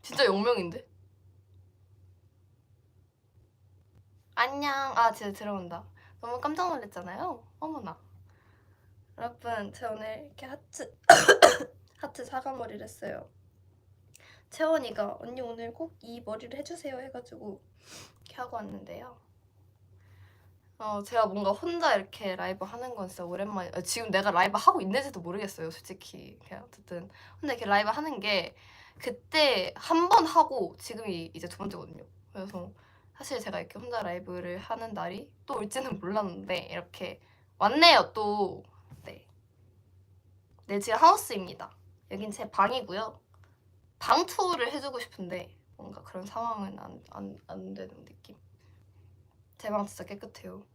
진짜 영명인데? 안녕. 아, 진짜 들어온다. 너무 깜짝 놀랐잖아요. 어머나. 여러분, 제가 오늘 이렇게 하트 하트 사과머리를 했어요. 채원이가 언니 오늘 꼭 이 머리를 해주세요 해가지고 이렇게 하고 왔는데요. 제가 뭔가 혼자 이렇게 라이브 하는 건 진짜 오랜만에, 지금 내가 라이브 하고 있는지도 모르겠어요, 솔직히. 그냥 어쨌든 혼자 이렇게 라이브 하는 게 그때 한 번 하고 지금이 이제 두 번째거든요. 그래서 사실 제가 이렇게 혼자 라이브를 하는 날이 또 올지는 몰랐는데 이렇게 왔네요, 또. 네. 네, 지금 하우스입니다. 여긴 제 방이고요. 방 투어를 해주고 싶은데 뭔가 그런 상황은 안 되는 느낌. 제 방 진짜 깨끗해요.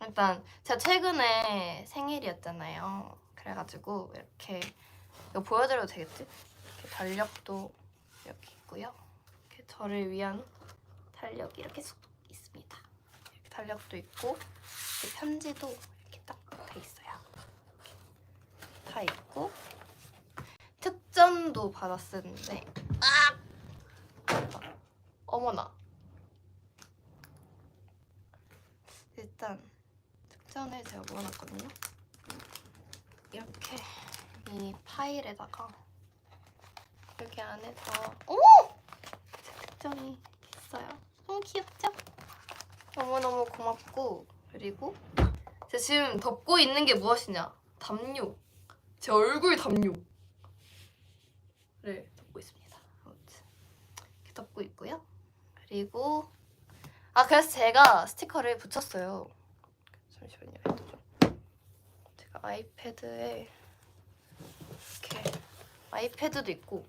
일단 제가 최근에 생일이었잖아요. 그래가지고 이렇게 이거 보여드려도 되겠지? 이렇게 달력도 이렇게 있고요. 이렇게 저를 위한 달력이 이렇게 쑥 있습니다. 이렇게 달력도 있고 이렇게 편지도 이렇게 딱 돼 있어요. 이렇게 다 있고 특전도 받았었는데 어머나. 일단 특전을 제가 모아놨거든요. 이렇게 이 파일에다가 여기 안에서 제 특전이 있어요. 너무 귀엽죠? 너무너무 고맙고, 그리고 제가 지금 덮고 있는 게 무엇이냐? 담요. 제 얼굴 담요를 덮고 있습니다. 아무튼 이렇게 덮고 있고요. 그리고 그래서 제가 스티커를 붙였어요. 잠시만요. 제가 아이패드에 이렇게 아이패드도 있고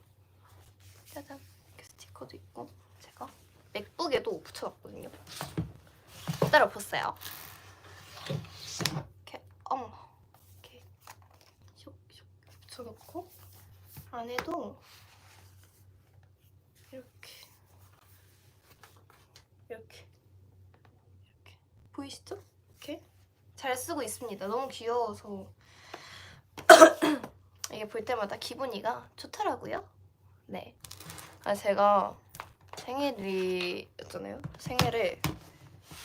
짜잔 이렇게 스티커도 있고 제가 맥북에도 붙여놨거든요. 따라 보세요. 이렇게 이렇게 슉슉 붙여놓고 안에도 이렇게 보이시죠? 이렇게 잘 쓰고 있습니다. 너무 귀여워서 이게 볼 때마다 기분이가 좋더라고요. 네. 제가 생일이었잖아요. 생일에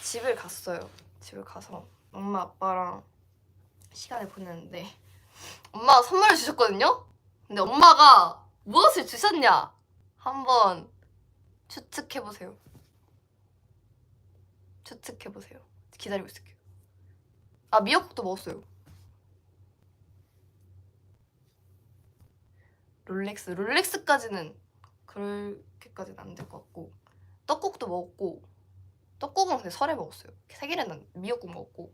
집을 갔어요. 집을 가서 엄마 아빠랑 시간을 보냈는데 엄마가 선물을 주셨거든요? 근데 엄마가 무엇을 주셨냐? 한번 추측해보세요. 추측해보세요. 기다리고 있을게요. 미역국도 먹었어요. 롤렉스까지는 그렇게까지는 안 될 것 같고 떡국도 먹었고 떡국은 근데 설에 먹었어요. 생일에는 미역국 먹었고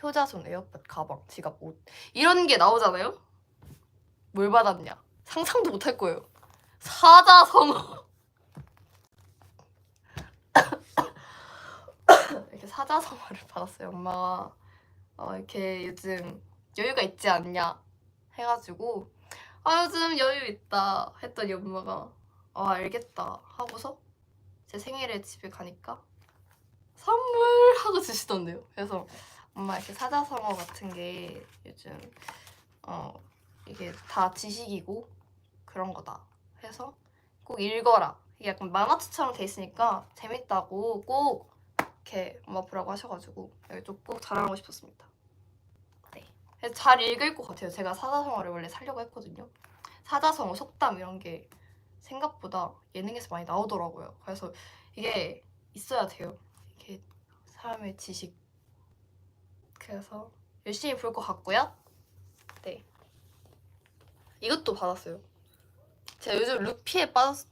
효자손, 에어팟, 가방, 지갑, 옷 이런 게 나오잖아요? 뭘 받았냐? 상상도 못할 거예요. 사자성어. 이렇게 사자성어를 받았어요. 엄마가 이렇게 요즘 여유가 있지 않냐 해가지고 요즘 여유 있다 했더니 엄마가 알겠다 하고서 제 생일에 집에 가니까 선물 하고 주시던데요. 그래서 엄마 이렇게 사자성어 같은 게 요즘 이게 다 지식이고 그런 거다 해서 꼭 읽어라. 이게 약간 만화책처럼 돼 있으니까 재밌다고 꼭 이렇게 엄마 보라고 하셔가지고 여기 좀 꼭 자랑하고 싶었습니다. 네. 그래서 잘 읽을 것 같아요. 제가 사자성어를 원래 살려고 했거든요. 사자성어, 속담 이런 게 생각보다 예능에서 많이 나오더라고요. 그래서 이게 있어야 돼요. 이게 사람의 지식. 그래서 열심히 볼 것 같고요. 네. 이것도 받았어요. 제가 요즘 루피에 빠졌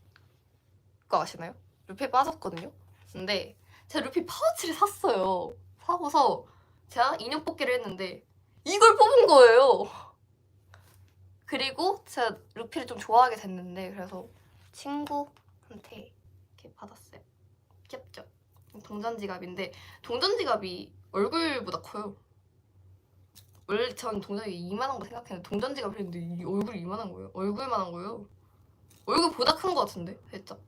거 아시나요? 루피에 빠졌거든요. 근데 제가 루피 파우치를 샀어요. 사고서 제가 인형 뽑기를 했는데 이걸 뽑은 거예요. 그리고 제가 루피를 좀 좋아하게 됐는데 그래서 친구한테 이렇게 받았어요. 귀엽죠? 동전 지갑인데 동전 지갑이 얼굴보다 커요. 원래 전 동전이 이만한 거 생각했는데 동전 지갑을 했는데 이 얼굴이 이만한 거예요. 얼굴만한 거예요. 얼굴보다 큰 거 같은데 살짝.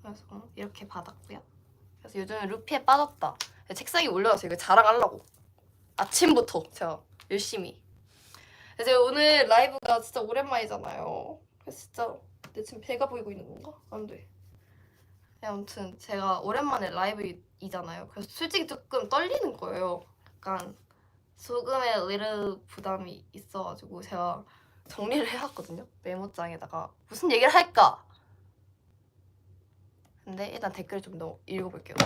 그래서 이렇게 받았고요. 그래서 요즘은 루피에 빠졌다. 책상에 올려놔서 이거 자랑하려고 아침부터 제가 열심히. 이제 오늘 라이브가 진짜 오랜만이잖아요. 진짜 내 지금 배가 보이고 있는 건가? 안 돼. 네, 아무튼 제가 오랜만에 라이브이잖아요. 그래서 솔직히 조금 떨리는 거예요. 약간 조금의 리를 부담이 있어가지고 제가 정리를 해왔거든요. 메모장에다가 무슨 얘기를 할까? 근데 일단 댓글 좀 더 읽어볼게요.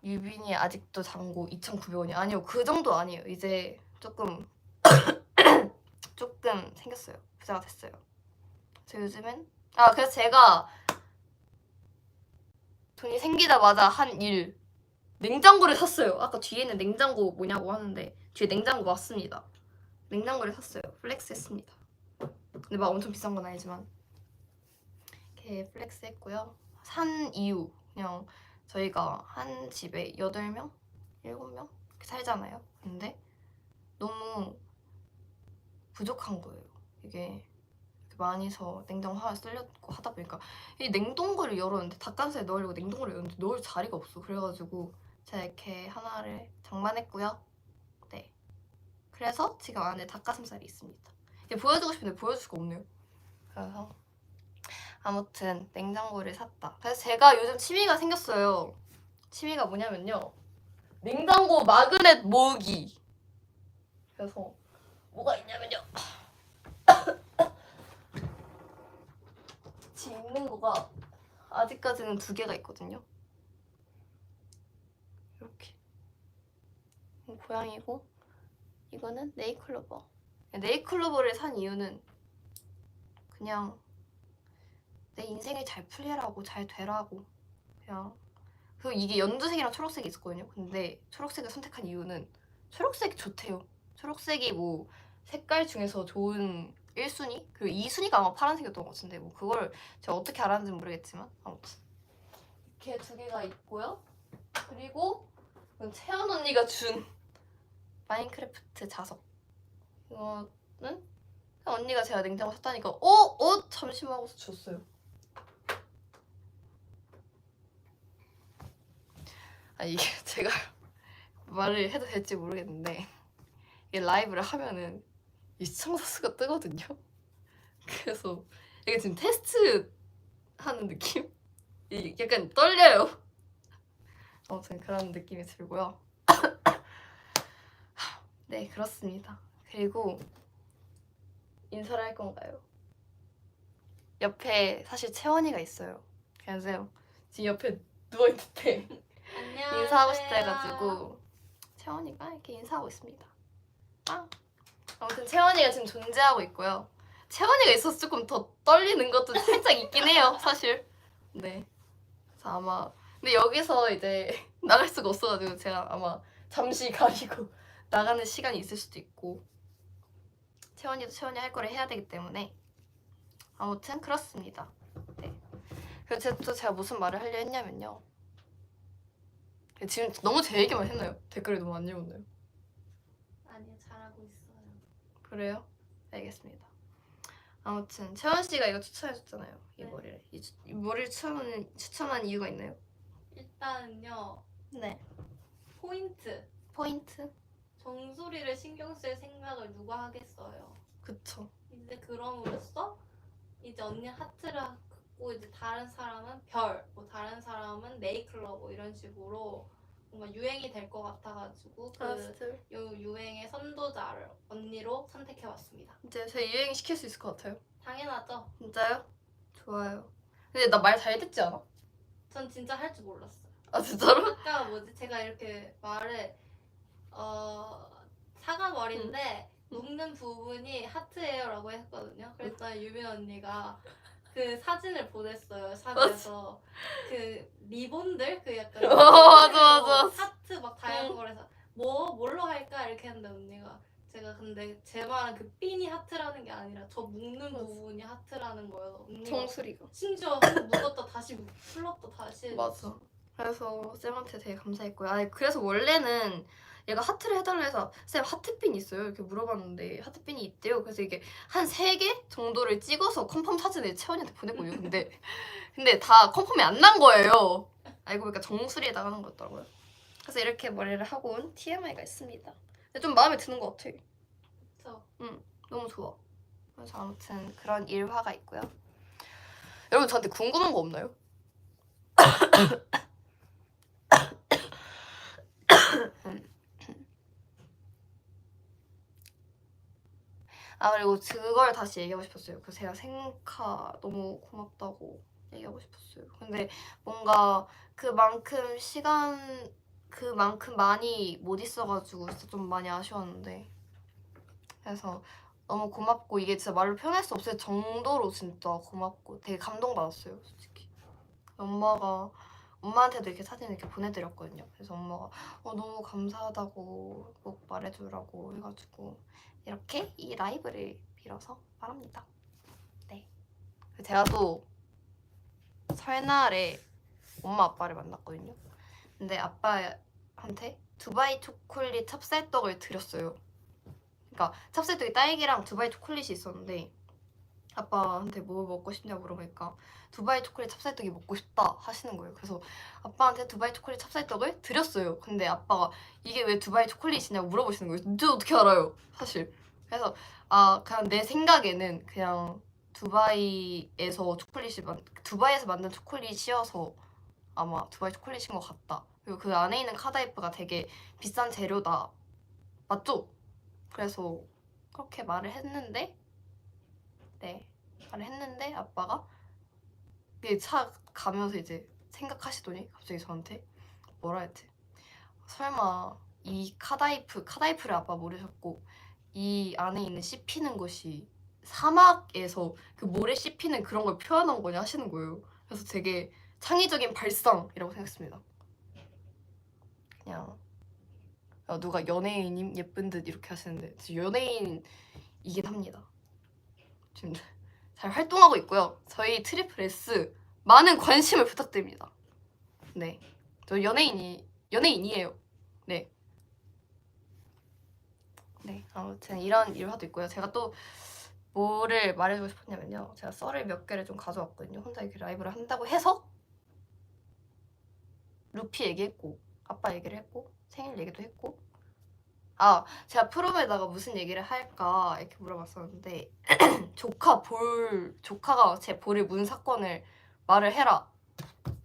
유빈이 아직도 잔고 2,900원이 아니요, 그 정도 아니에요. 이제 조금 조금 생겼어요. 부자가 됐어요. 저 요즘엔 그래서 제가 돈이 생기자마자 한 일, 냉장고를 샀어요. 아까 뒤에 있는 냉장고 뭐냐고 하는데 뒤에 냉장고 왔습니다. 냉장고를 샀어요. 플렉스 했습니다. 근데 막 엄청 비싼 건 아니지만 이렇게 플렉스 했고요. 산 이유, 그냥 저희가 한 집에 8명? 7명? 이렇게 살잖아요. 근데 너무 부족한 거예요. 이게 많이서 냉장고 하나 쓸렸고 하다 보니까 이 냉동고를 열었는데 닭가슴살 넣으려고 냉동고를 열었는데 넣을 자리가 없어. 그래가지고 제가 이렇게 하나를 장만했고요. 네. 그래서 지금 안에 닭가슴살이 있습니다. 이게 보여주고 싶은데 보여줄 수가 없네요. 그래서 아무튼 냉장고를 샀다. 그래서 제가 요즘 취미가 생겼어요. 취미가 뭐냐면요, 냉장고 마그넷 모으기. 그래서 뭐가 있냐면요, 지금 있는 거가 아직까지는 2개가 있거든요. 이렇게 고양이고, 이거는 네이클로버. 네이클로버를 산 이유는 그냥 내 인생이 잘 풀리라고, 잘 되라고. 그냥. 그리고 이게 연두색이랑 초록색이 있었거든요. 근데 초록색을 선택한 이유는 초록색이 좋대요. 초록색이 뭐 색깔 중에서 좋은 1순위? 그리고 2순위가 아마 파란색이었던 것 같은데 뭐 그걸 제가 어떻게 알았는지는 모르겠지만 아무튼 이렇게 2개가 있고요. 그리고 이건 채연 언니가 준 마인크래프트 자석. 이거는 언니가 제가 냉장고 샀다니까 잠시만 하고서 줬어요. 이게 제가 말을 해도 될지 모르겠는데 이게 라이브를 하면은 이 시청자 수가 뜨거든요. 그래서 이게 지금 테스트 하는 느낌? 약간 떨려요. 아무튼 그런 느낌이 들고요. 네, 그렇습니다. 그리고 인사를 할 건가요? 옆에 사실 채원이가 있어요. 그래서 지금 옆에 누워있는데 안녕하세요. 인사하고 싶다 해가지고 채원이가 이렇게 인사하고 있습니다. 아무튼 채원이가 지금 존재하고 있고요. 채원이가 있어서 조금 더 떨리는 것도 살짝 있긴 해요, 사실. 네. 그래서 아마 근데 여기서 이제 나갈 수가 없어가지고 제가 아마 잠시 가리고 나가는 시간이 있을 수도 있고, 채원이도 채원이 할 거를 해야 되기 때문에 아무튼 그렇습니다. 네. 그래서 또 제가 무슨 말을 하려 했냐면요, 지금 너무 제 얘기만 했나요? 댓글이 너무 안 읽었나요? 아니요, 잘하고 있어요. 그래요? 알겠습니다. 아무튼 채원 씨가 이거 추천해줬잖아요. 이 네. 머리를. 이 머리를 추천한 이유가 있나요? 일단은요, 네. 포인트. 정수리를 신경 쓸 생각을 누가 하겠어요. 그쵸. 이제 그럼으로써 이제 언니 하트를 갖고 이제 다른 사람은 별, 뭐 다른 사람은 네이클럽 뭐 이런 식으로 뭔가 유행이 될 것 같아가지고 그 유행의 선도자를 언니로 선택해봤습니다. 이제 제 유행 시킬 수 있을 것 같아요. 당연하죠. 진짜요? 좋아요. 근데 나 말 잘 듣지 않아? 전 진짜 할 줄 몰랐어요. 아 진짜로? 아까 제가 이렇게 말을 사과머리인데 묶는 부분이 하트예요라고 했거든요. 그랬더니 유빈 언니가 그 사진을 보냈어요. 샵에서 그 리본들 그 약간 맞아. 하트 막 다양한 걸 해서 뭘로 할까 이렇게 했는데 언니가, 제가 근데 제 말은 그 핀이 하트라는 게 아니라 저 묶는 부분이 하트라는 거여서 언니가 정수리가 심지어 한번 묶었다 다시 풀었다 다시 맞아. 그래서 쌤한테 되게 감사했고요. 그래서 원래는 얘가 하트를 해달라 해서 쌤 하트핀 있어요? 이렇게 물어봤는데 하트핀이 있대요. 그래서 이게 한 3개 정도를 찍어서 컨펌 사진을 채원이한테 보냈거든요. 근데 다 컨펌이 안 난 거예요. 알고 보니까 정수리에 나가는 거였더라고요. 그래서 이렇게 머리를 하고 온 TMI가 있습니다. 근데 좀 마음에 드는 것 같아. 그쵸. 너무 좋아. 그래서 아무튼 그런 일화가 있고요. 여러분 저한테 궁금한 거 없나요? 아 그리고 그걸 다시 얘기하고 싶었어요. 그 제가 생카 너무 고맙다고 얘기하고 싶었어요. 근데 뭔가 그만큼 많이 못 있어가지고 진짜 좀 많이 아쉬웠는데, 그래서 너무 고맙고 이게 진짜 말로 표현할 수 없을 정도로 진짜 고맙고 되게 감동받았어요, 솔직히. 엄마한테도 이렇게 사진 이렇게 보내드렸거든요. 그래서 엄마가 너무 감사하다고 꼭 말해주라고 해가지고 이렇게 이 라이브를 빌어서 말합니다. 네. 제가 또 설날에 엄마 아빠를 만났거든요. 근데 아빠한테 두바이 초콜릿 찹쌀떡을 드렸어요. 그러니까 찹쌀떡에 딸기랑 두바이 초콜릿이 있었는데 아빠한테 뭐 먹고 싶냐고 물어보니까 두바이 초콜릿 찹쌀떡이 먹고 싶다 하시는 거예요. 그래서 아빠한테 두바이 초콜릿 찹쌀떡을 드렸어요. 근데 아빠가 이게 왜 두바이 초콜릿이냐고 물어보시는 거예요. 저 어떻게 알아요, 사실. 그래서 그냥 내 생각에는 그냥 두바이에서 만든 초콜릿이어서 아마 두바이 초콜릿인 것 같다. 그리고 그 안에 있는 카다이프가 되게 비싼 재료다. 맞죠? 그래서 그렇게 말을 했는데 아빠가 차 가면서 이제 생각하시더니 갑자기 저한테 뭐라 했지? 설마 이 카다이프를 아빠 모르셨고 이 안에 있는 씹히는 것이 사막에서 그 모래 씹히는 그런 걸 표현한 거냐 하시는 거예요. 그래서 되게 창의적인 발상이라고 생각했습니다. 그냥 누가 연예인님 예쁜 듯 이렇게 하시는데 연예인이긴 합니다. 지금 잘 활동하고 있고요. 저희 트리플 S 많은 관심을 부탁드립니다. 네, 저 연예인이에요. 네. 아무튼 이런 일화도 있고요. 제가 또 뭐를 말해주고 싶었냐면요. 제가 썰을 몇 개를 좀 가져왔거든요. 혼자 이렇게 라이브를 한다고 해서 루피 얘기했고 아빠 얘기를 했고 생일 얘기도 했고 제가 프롬에다가 무슨 얘기를 할까 이렇게 물어봤었는데 조카가 제 볼을 문 사건을 말을 해라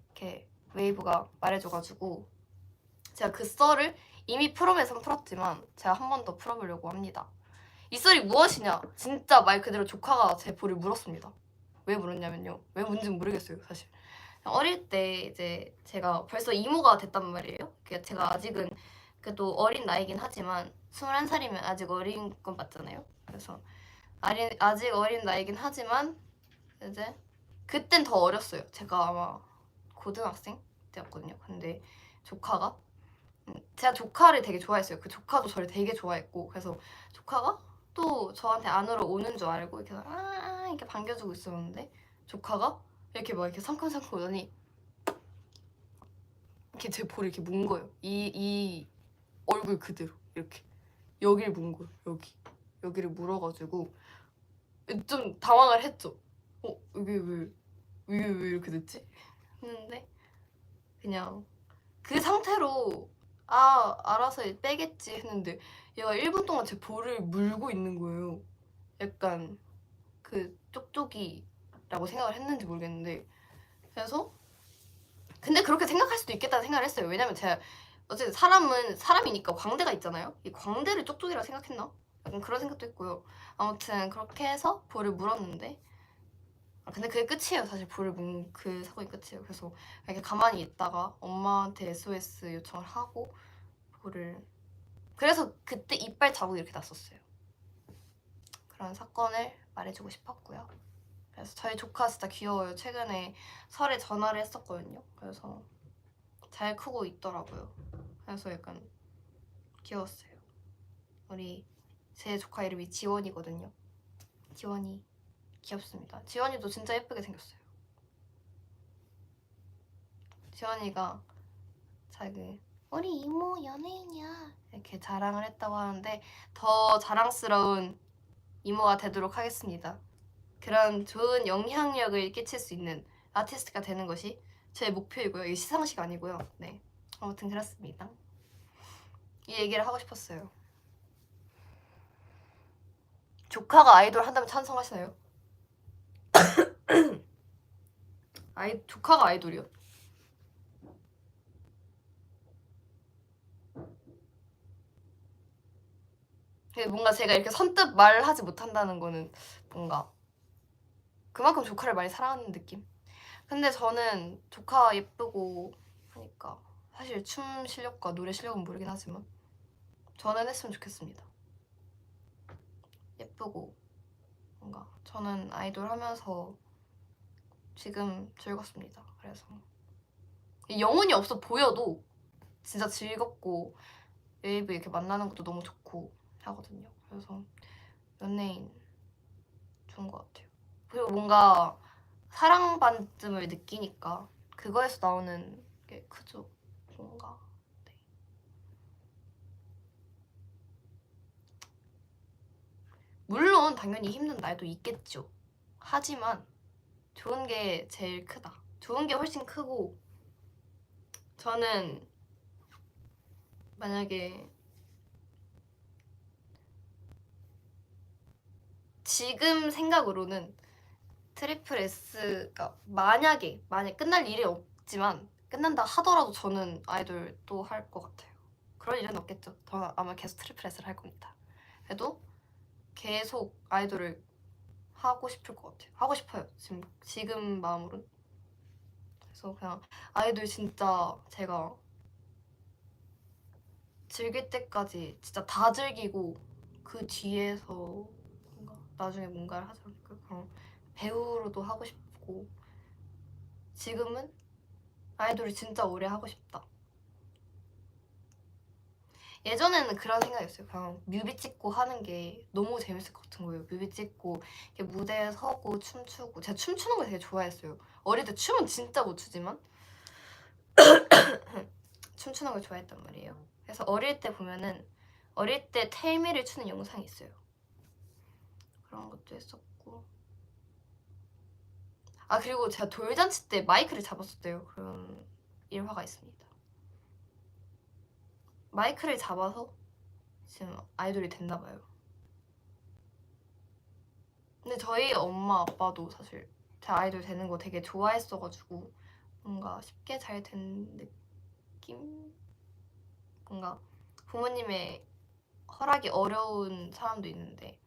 이렇게 웨이브가 말해줘가지고 제가 그 썰을 이미 프롬에선 풀었지만 제가 한 번 더 풀어보려고 합니다. 이 썰이 무엇이냐? 진짜 말 그대로 조카가 제 볼을 물었습니다. 왜 물었냐면요. 왜 물은지는 모르겠어요, 사실. 어릴 때 이제 제가 벌써 이모가 됐단 말이에요. 제가 아직은 그래도 어린 나이긴 하지만 21살이면 아직 어린 건 맞잖아요. 그래서 아직 어린 나이긴 하지만 이제 그땐 더 어렸어요. 제가 아마 고등학생 때였거든요. 근데 조카가 제가 조카를 되게 좋아했어요. 그 조카도 저를 되게 좋아했고 그래서 조카가 또 저한테 안으로 오는 줄 알고 이렇게 이렇게 반겨주고 있었는데 조카가 이렇게 막 이렇게 성큼성큼 오더니 이렇게 제 볼을 이렇게 문 거예요. 이 얼굴 그대로 이렇게 여기를 문 거예요. 여기를 물어가지고 좀 당황을 했죠. 이게 왜 이렇게 됐지? 했는데 그냥 그 상태로 알아서 빼겠지 했는데 얘가 1분 동안 제 볼을 물고 있는 거예요. 약간 그 쪽쪽이라고 생각을 했는지 모르겠는데 그래서 근데 그렇게 생각할 수도 있겠다는 생각을 했어요. 왜냐면 제가 어쨌든 사람은 사람이니까 광대가 있잖아요. 이 광대를 쪽쪽이라고 생각했나? 약간 그런 생각도 했고요. 아무튼 그렇게 해서 볼을 물었는데 근데 그게 끝이에요. 사실 볼을 문 그 사건이 끝이에요. 그래서 이렇게 가만히 있다가 엄마한테 SOS 요청을 하고 그래서 그때 이빨 자국이 이렇게 났었어요. 그런 사건을 말해주고 싶었고요. 그래서 저희 조카 진짜 귀여워요. 최근에 설에 전화를 했었거든요. 그래서 잘 크고 있더라고요. 그래서 약간 귀여웠어요. 제 조카 이름이 지원이거든요. 지원이 귀엽습니다. 지원이도 진짜 예쁘게 생겼어요. 지원이가 자기 우리 이모 연예인이야 이렇게 자랑을 했다고 하는데 더 자랑스러운 이모가 되도록 하겠습니다. 그런 좋은 영향력을 끼칠 수 있는 아티스트가 되는 것이 제 목표이고요. 이게 시상식 아니고요. 네, 아무튼 그렇습니다. 이 얘기를 하고 싶었어요. 조카가 아이돌 한다면 찬성하시나요? 조카가 아이돌이요? 근데 뭔가 제가 이렇게 선뜻 말하지 못한다는 거는 뭔가 그만큼 조카를 많이 사랑하는 느낌? 근데 저는 조카 예쁘고 하니까 사실 춤 실력과 노래 실력은 모르긴 하지만 저는 했으면 좋겠습니다. 예쁘고 뭔가 저는 아이돌 하면서 지금 즐겁습니다. 그래서 영혼이 없어 보여도 진짜 즐겁고 웨이브 이렇게 만나는 것도 너무 좋고 하거든요. 그래서 연예인 좋은 것 같아요. 그리고 뭔가 사랑받음을 느끼니까 그거에서 나오는 게 크죠. 뭔가 네. 물론 당연히 힘든 날도 있겠죠. 하지만 좋은 게 제일 크다. 좋은 게 훨씬 크고 저는 만약에 지금 생각으로는 트리플 S가 만약에 끝날 일이 없지만 끝난다 하더라도 저는 아이돌 또 할 것 같아요. 그럴 일은 없겠죠. 저는 아마 계속 트리플 S를 할 겁니다. 그래도 계속 아이돌을 하고 싶을 것 같아요. 하고 싶어요. 지금 마음으로는. 그래서 그냥 아이돌 진짜 제가 즐길 때까지 진짜 다 즐기고 그 뒤에서 뭔가 나중에 뭔가를 하지 않을까. 그냥 배우로도 하고 싶고 지금은 아이돌을 진짜 오래 하고 싶다. 예전에는 그런 생각이었어요. 그냥 뮤비 찍고 하는 게 너무 재밌을 것 같은 거예요. 뮤비 찍고 이렇게 무대에 서고 춤추고 제가 춤추는 걸 되게 좋아했어요. 어릴 때 춤은 진짜 못 추지만 춤추는 걸 좋아했단 말이에요. 그래서 어릴 때 보면은 어릴 때 텔미를 추는 영상이 있어요. 그런 것도 했었고 아 그리고 제가 돌잔치 때 마이크를 잡았었대요. 그런 일화가 있습니다. 마이크를 잡아서 지금 아이돌이 됐나봐요. 근데 저희 엄마 아빠도 사실 제 아이돌 되는 거 되게 좋아했어가지고 뭔가 쉽게 잘 된 느낌? 뭔가 부모님의 허락이 어려운 사람도 있는데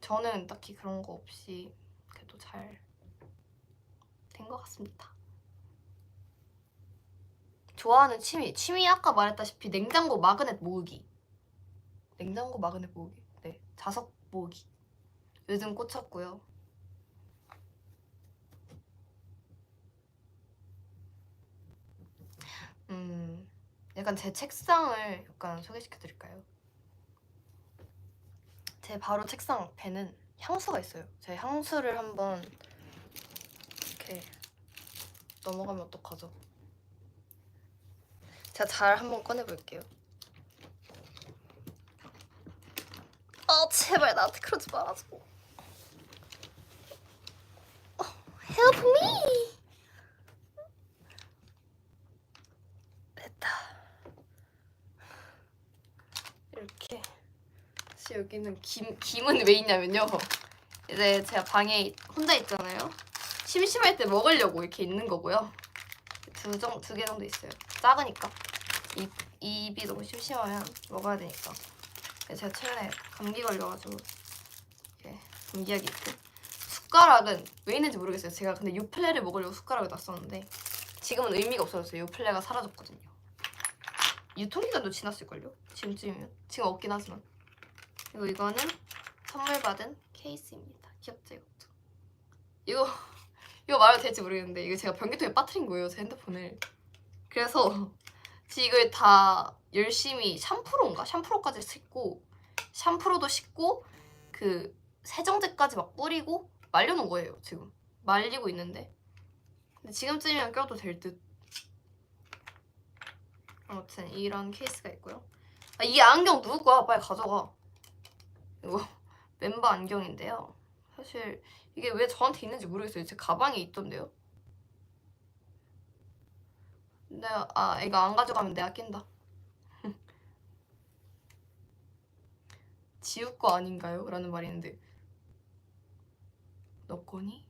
저는 딱히 그런 거 없이 그래도 잘 된 것 같습니다. 좋아하는 취미 아까 말했다시피 냉장고 마그넷 모으기. 냉장고 마그넷 모으기. 네, 자석 모으기. 요즘 꽂혔고요. 약간 제 책상을 약간 소개시켜드릴까요? 제 바로 책상 앞에는 향수가 있어요. 제 향수를 한번 이렇게 넘어가면 어떡하죠? 제가 잘 한번 꺼내볼게요. 제발 나한테 그러지 말아줘. Help me! 됐다. 이렇게. 사실 여기는 김은 왜 있냐면요. 이제 제가 방에 혼자 있잖아요. 심심할 때 먹으려고 이렇게 있는 거고요. 두 개 정도 있어요. 작으니까. 입이 너무 심심하면 먹어야 되니까. 제가 최근에 감기 걸려가지고 이렇게 감기약이 있고 숟가락은 왜 있는지 모르겠어요. 제가 근데 요플레를 먹으려고 숟가락을 놨었는데 지금은 의미가 없어졌어요. 요플레가 사라졌거든요. 유통기간도 지났을걸요? 지금쯤이면. 지금 없긴 하지만. 그리고 이거는 선물 받은 케이스입니다. 귀엽죠 이것도. 이거 말해도 될지 모르겠는데 이거 제가 변기통에 빠뜨린 거예요. 제 핸드폰을. 그래서 이걸 다 열심히 샴푸로까지 씻고 샴푸로도 씻고 그 세정제까지 막 뿌리고 말려놓은 거예요. 지금 말리고 있는데 근데 지금쯤이면 껴도 될 듯. 아무튼 이런 케이스가 있고요. 이 안경 누구 거야? 빨리 가져가. 이거 멤버 안경인데요. 사실 이게 왜 저한테 있는지 모르겠어요. 제 가방에 있던데요. 이거 안 가져가면 내가 낀다. 지우 거 아닌가요? 라는 말이 있는데 거니?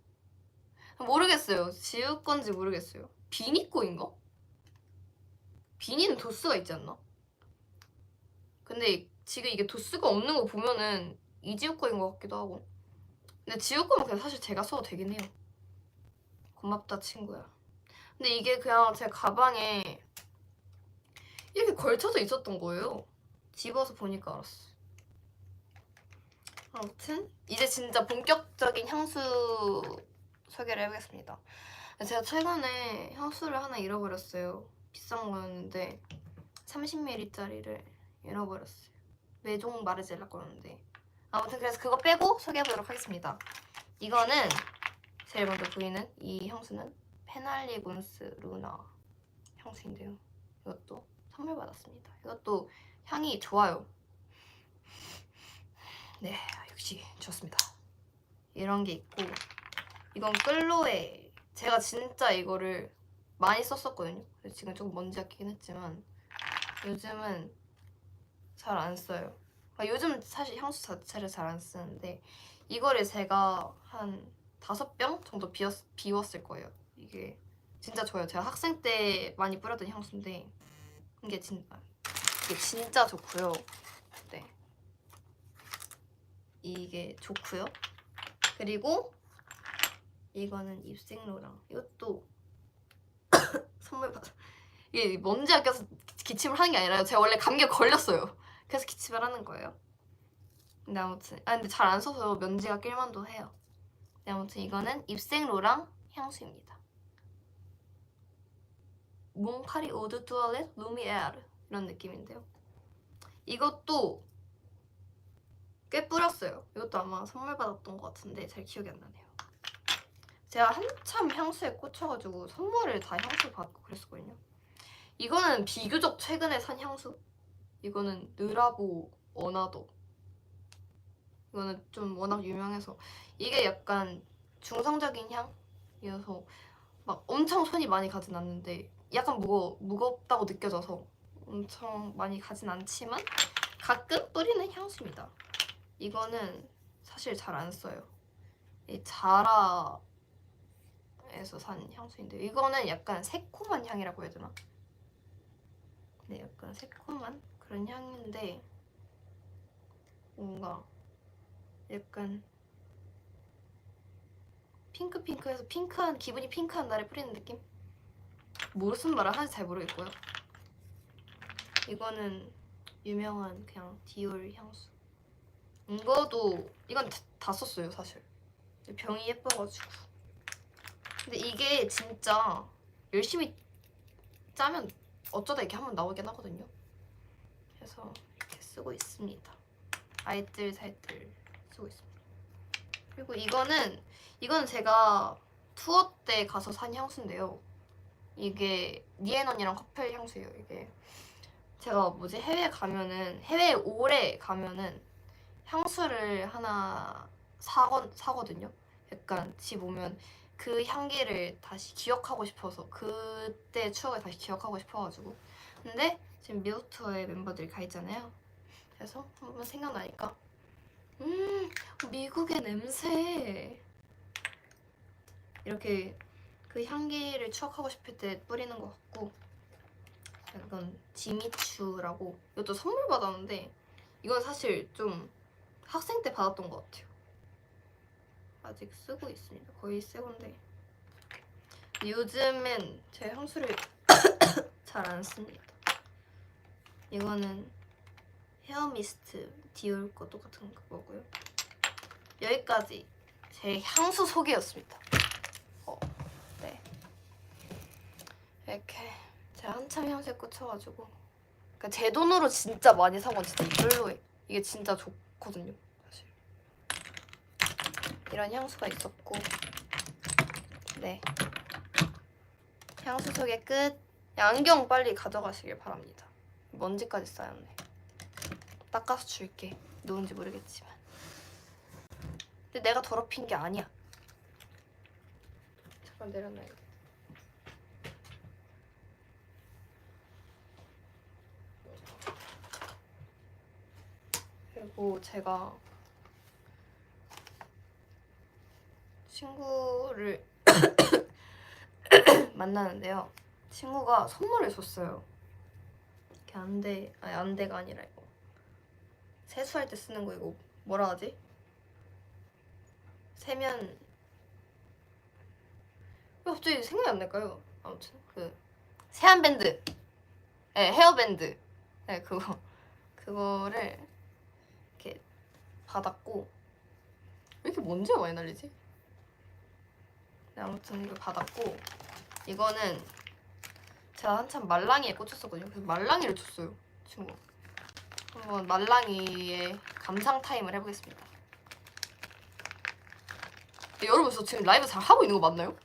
모르겠어요. 지우 건지 모르겠어요. 비니 거인가? 비니는 도수가 있지 않나? 근데 지금 이게 도수가 없는 거 보면은 이지우 거인 것 같기도 하고. 근데 지우 거면 그냥 사실 제가 써도 되긴 해요. 고맙다 친구야. 근데 이게 그냥 제 가방에 이렇게 걸쳐져 있었던 거예요. 집어서 보니까 알았어. 아무튼 이제 진짜 본격적인 향수 소개를 해보겠습니다. 제가 최근에 향수를 하나 잃어버렸어요. 비싼 거였는데 30ml짜리를 잃어버렸어요. 메종 마르젤라 거였는데 아무튼 그래서 그거 빼고 소개해보도록 하겠습니다. 이거는 제일 먼저 보이는 이 향수는 페날리곤스 루나 향수인데요. 이것도 선물 받았습니다. 이것도 향이 좋아요. 네, 역시 좋습니다. 이런 게 있고 이건 끌로에 제가 진짜 이거를 많이 썼었거든요. 지금 조금 먼지가 끼긴 했지만 요즘은 잘 안 써요. 요즘 사실 향수 자체를 잘 안 쓰는데 이거를 제가 한 5병 정도 비웠을 거예요. 이게 진짜 좋아요. 제가 학생 때 많이 뿌렸던 향수인데 이게 진짜 좋고요. 네, 이게 좋고요. 그리고 이거는 입생로랑 이것도 선물 받아. 이게 먼지가 껴서 기침을 하는 게 아니라요. 제가 원래 감기에 걸렸어요. 그래서 기침을 하는 거예요. 근데 아무튼 근데 잘 안 써서 먼지가 낄만도 해요. 근데 아무튼 이거는 입생로랑 향수입니다. 몽카리 오드 투알렛 루미에르 이런 느낌인데요. 이것도 꽤 뿌렸어요. 이것도 아마 선물 받았던 것 같은데 잘 기억이 안 나네요. 제가 한참 향수에 꽂혀가지고 선물을 다 향수 받고 그랬었거든요. 이거는 비교적 최근에 산 향수. 이거는 느라보 어나더. 이거는 좀 워낙 유명해서 이게 약간 중성적인 향이어서 막 엄청 손이 많이 가진 않는데 약간 무겁다고 느껴져서 엄청 많이 가진 않지만 가끔 뿌리는 향수입니다. 이거는 사실 잘 안 써요. 이 자라에서 산 향수인데 이거는 약간 새콤한 향이라고 해야 되나? 네, 약간 새콤한 그런 향인데 뭔가 약간 핑크해서 기분이 핑크한 날에 뿌리는 느낌? 무슨 말을 하는지 잘 모르겠고요. 이거는 유명한 그냥 디올 향수. 이건 다 썼어요 사실. 병이 예뻐가지고. 근데 이게 진짜 열심히 짜면 어쩌다 이렇게 한번 나오긴 하거든요. 그래서 이렇게 쓰고 있습니다. 알뜰살뜰 쓰고 있습니다. 그리고 이거는 제가 투어 때 가서 산 향수인데요. 이게 니앤언니랑 커플 향수예요. 이게 제가 해외에 오래 가면은 향수를 하나 사거든요. 약간 집 오면 그 향기를 다시 기억하고 싶어서 그때 추억을 다시 기억하고 싶어가지고. 근데 지금 미국 투어에 멤버들이 가 있잖아요. 그래서 한번 생각나니까 미국의 냄새 이렇게 그 향기를 추억하고 싶을 때 뿌리는 것 같고. 이건 지미추라고 이것도 선물 받았는데 이건 사실 좀 학생 때 받았던 것 같아요. 아직 쓰고 있습니다. 거의 새 건데 요즘엔 제 향수를 잘 안 씁니다. 이거는 헤어미스트 디올 거 똑같은 그거고요. 여기까지 제 향수 소개였습니다. 네, 이렇게 제가 한참 향수에 꽂혀가지고 그러니까 제 돈으로 진짜 많이 산 건 진짜 이걸로에 이게 진짜 좋거든요. 사실 이런 향수가 있었고. 네, 향수 소개 끝. 안경 빨리 가져가시길 바랍니다. 먼지까지 쌓였네. 닦아서 줄게. 누군지 모르겠지만. 근데 내가 더럽힌 게 아니야. 잠깐 내려놔야겠다. 그리고 제가 친구를 만나는데요. 친구가 선물을 줬어요. 이렇게 안대가 아니라 이거 세수할 때 쓰는 거 이거 뭐라 하지? 세면 왜 갑자기 생각이 안 날까요? 아무튼 그 세안밴드, 네, 헤어밴드, 네 그거를 이렇게 받았고 왜 이렇게 먼지가 많이 날리지? 네, 아무튼 이거 받았고 이거는 제가 한참 말랑이에 꽂혔었거든요. 그래서 말랑이를 줬어요, 친구. 한번 말랑이의 감상 타임을 해보겠습니다. 여러분 저 지금 라이브 잘 하고 있는 거 맞나요?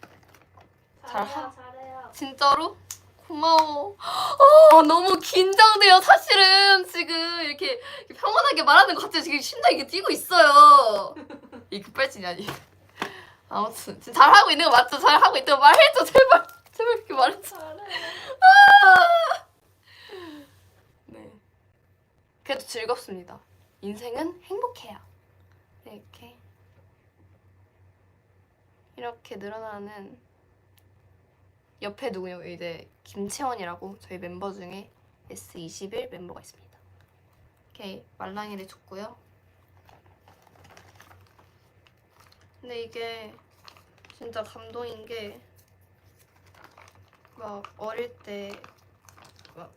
잘해요. 진짜로? 고마워. 너무 긴장돼요. 사실은 지금 이렇게 평온하게 말하는 거 갑자기 지금 심장이 이렇게 뛰고 있어요. 이 급발진이 아니. 아무튼 지금 잘 하고 있는 거 맞죠? 잘 하고 있다고 말해줘 제발. 제발 그렇게 말해줘. 네. 그래도 즐겁습니다. 인생은 행복해요. 이렇게 늘어나는 옆에 누구냐고 이제 김채원이라고 저희 멤버 중에 S21 멤버가 있습니다. 이렇게 말랑이를 줬고요. 근데 이게 진짜 감동인 게 막 어릴 때 막